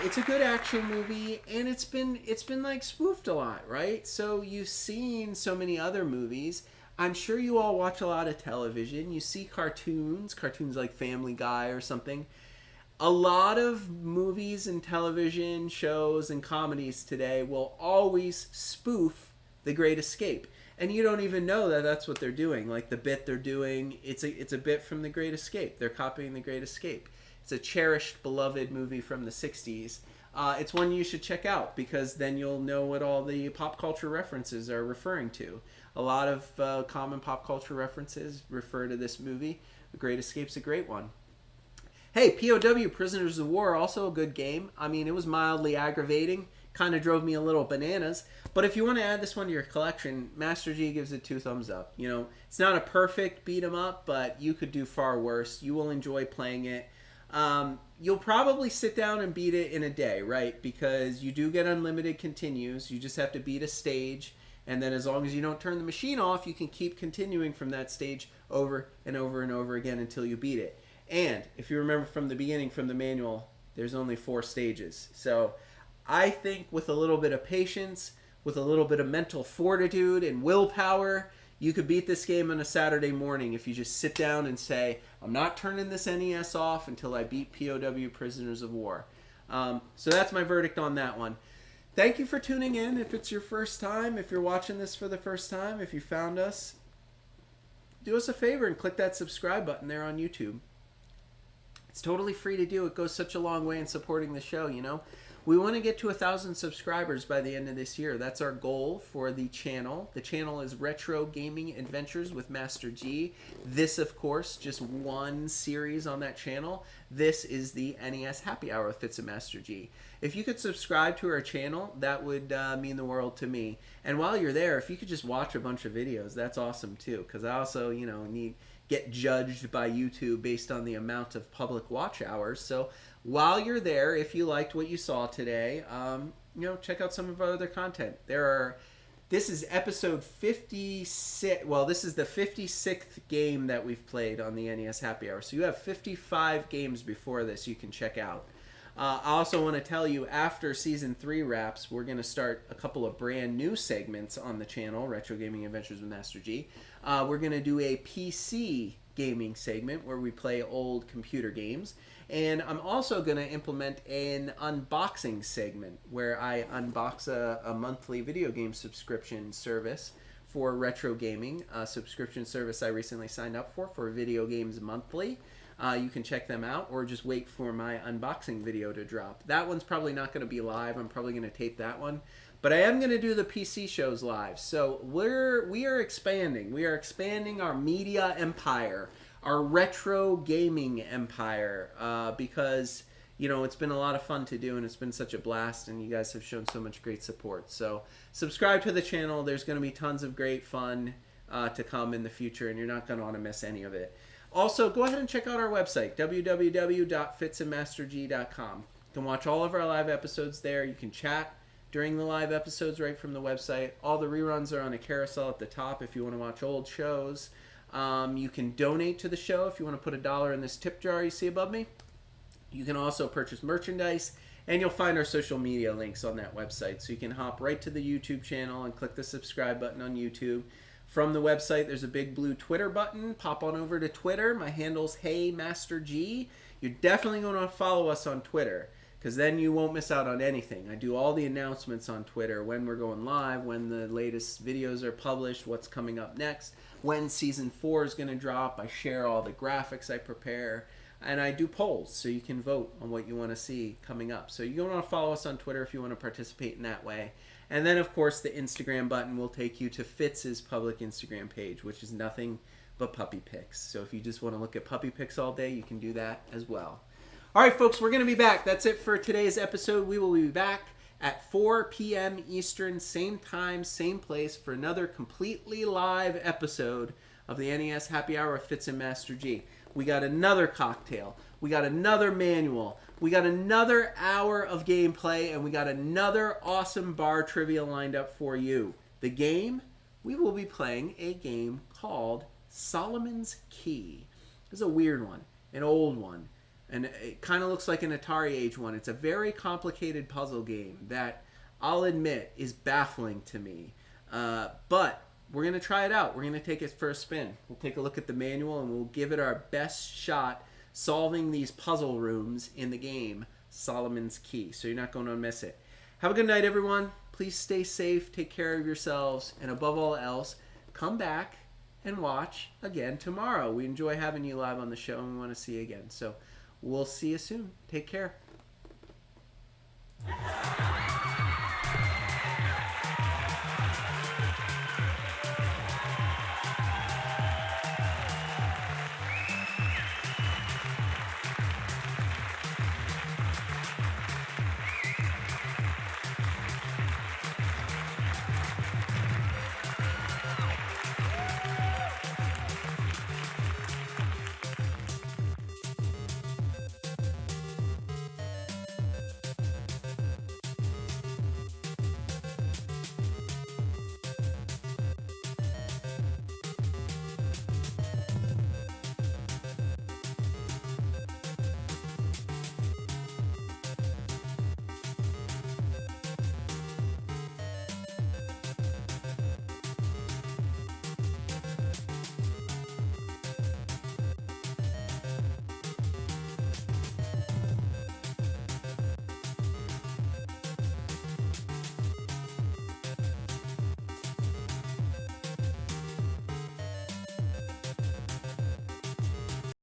it's a good action movie, and it's been like spoofed a lot, right? So you've seen so many other movies. I'm sure you all watch a lot of television. You see cartoons like Family Guy or something. A lot of movies and television shows and comedies today will always spoof The Great Escape. And you don't even know that that's what they're doing. Like the bit they're doing, it's a bit from The Great Escape. They're copying The Great Escape. It's a cherished, beloved movie from the 60s. It's one you should check out because then you'll know what all the pop culture references are referring to. A lot of common pop culture references refer to this movie. The Great Escape's a great one. Hey, P.O.W. Prisoners of War, also a good game. I mean, it was mildly aggravating. Kind of drove me a little bananas. But if you want to add this one to your collection, Master G gives it 2 thumbs up. You know, it's not a perfect beat 'em up, but you could do far worse. You will enjoy playing it. You'll probably sit down and beat it in a day, right? Because you do get unlimited continues. You just have to beat a stage. And then as long as you don't turn the machine off, you can keep continuing from that stage over and over and over again until you beat it. And if you remember from the beginning, from the manual, there's only 4 stages. So I think with a little bit of patience, with a little bit of mental fortitude and willpower, you could beat this game on a Saturday morning if you just sit down and say, I'm not turning this NES off until I beat P.O.W. Prisoners of War. So that's my verdict on that one. Thank you for tuning in. If it's your first time, if you're watching this for the first time, if you found us, do us a favor and click that subscribe button there on YouTube. It's totally free to do. It goes such a long way in supporting the show, you know. We want to get to 1,000 subscribers by the end of this year. That's our goal for the channel. The channel is Retro Gaming Adventures with Master G. This, of course, just one series on that channel. This is the NES Happy Hour with Fitz and Master G. If you could subscribe to our channel, that would mean the world to me. And while you're there, if you could just watch a bunch of videos, that's awesome too. Because I also, you know, get judged by YouTube based on the amount of public watch hours. So while you're there, if you liked what you saw today, you know, check out some of our other content. This is episode 56. Well, this is the 56th game that we've played on the NES Happy Hour. So you have 55 games before this you can check out. I also want to tell you, after Season 3 wraps, we're going to start a couple of brand new segments on the channel, Retro Gaming Adventures with Master G. We're going to do a PC gaming segment where we play old computer games. And I'm also going to implement an unboxing segment where I unbox a monthly video game subscription service for retro gaming, a subscription service I recently signed up for Video Games Monthly. You can check them out or just wait for my unboxing video to drop. That one's probably not going to be live. I'm probably going to tape that one. But I am going to do the PC shows live. So we are expanding. We are expanding our media empire, our retro gaming empire, because, you know, it's been a lot of fun to do and it's been such a blast and you guys have shown so much great support. So subscribe to the channel. There's going to be tons of great fun to come in the future and you're not going to want to miss any of it. Also, go ahead and check out our website, www.fitsandmasterg.com. You can watch all of our live episodes there. You can chat during the live episodes right from the website. All the reruns are on a carousel at the top if you want to watch old shows. You can donate to the show if you want to put $1 in this tip jar you see above me. You can also purchase merchandise, and you'll find our social media links on that website. So you can hop right to the YouTube channel and click the subscribe button on YouTube. From the website, there's a big blue Twitter button. Pop on over to Twitter. My handle's Hey Master G. You're definitely going to follow us on Twitter because then you won't miss out on anything. I do all the announcements on Twitter, when we're going live, when the latest videos are published, what's coming up next, when Season 4 is going to drop. I share all the graphics I prepare, and I do polls so you can vote on what you want to see coming up. So you're going to want to follow us on Twitter if you want to participate in that way. And then, of course, the Instagram button will take you to Fitz's public Instagram page, which is nothing but puppy pics. So if you just want to look at puppy pics all day, you can do that as well. All right, folks, we're going to be back. That's it for today's episode. We will be back at 4 p.m. Eastern, same time, same place, for another completely live episode of the NES Happy Hour with Fitz and Master G. We got another cocktail. We got another manual. We got another hour of gameplay, and we got another awesome bar trivia lined up for you. The game, we will be playing a game called Solomon's Key. It's a weird one, an old one, and it kind of looks like an Atari Age one. It's a very complicated puzzle game that I'll admit is baffling to me, but we're going to try it out. We're going to take it for a spin. We'll take a look at the manual, and we'll give it our best shot solving these puzzle rooms in the game, Solomon's Key. So you're not going to miss it. Have a good night, everyone. Please stay safe, take care of yourselves, and above all else, come back and watch again tomorrow. We enjoy having you live on the show, and we want to see you again. So we'll see you soon. Take care.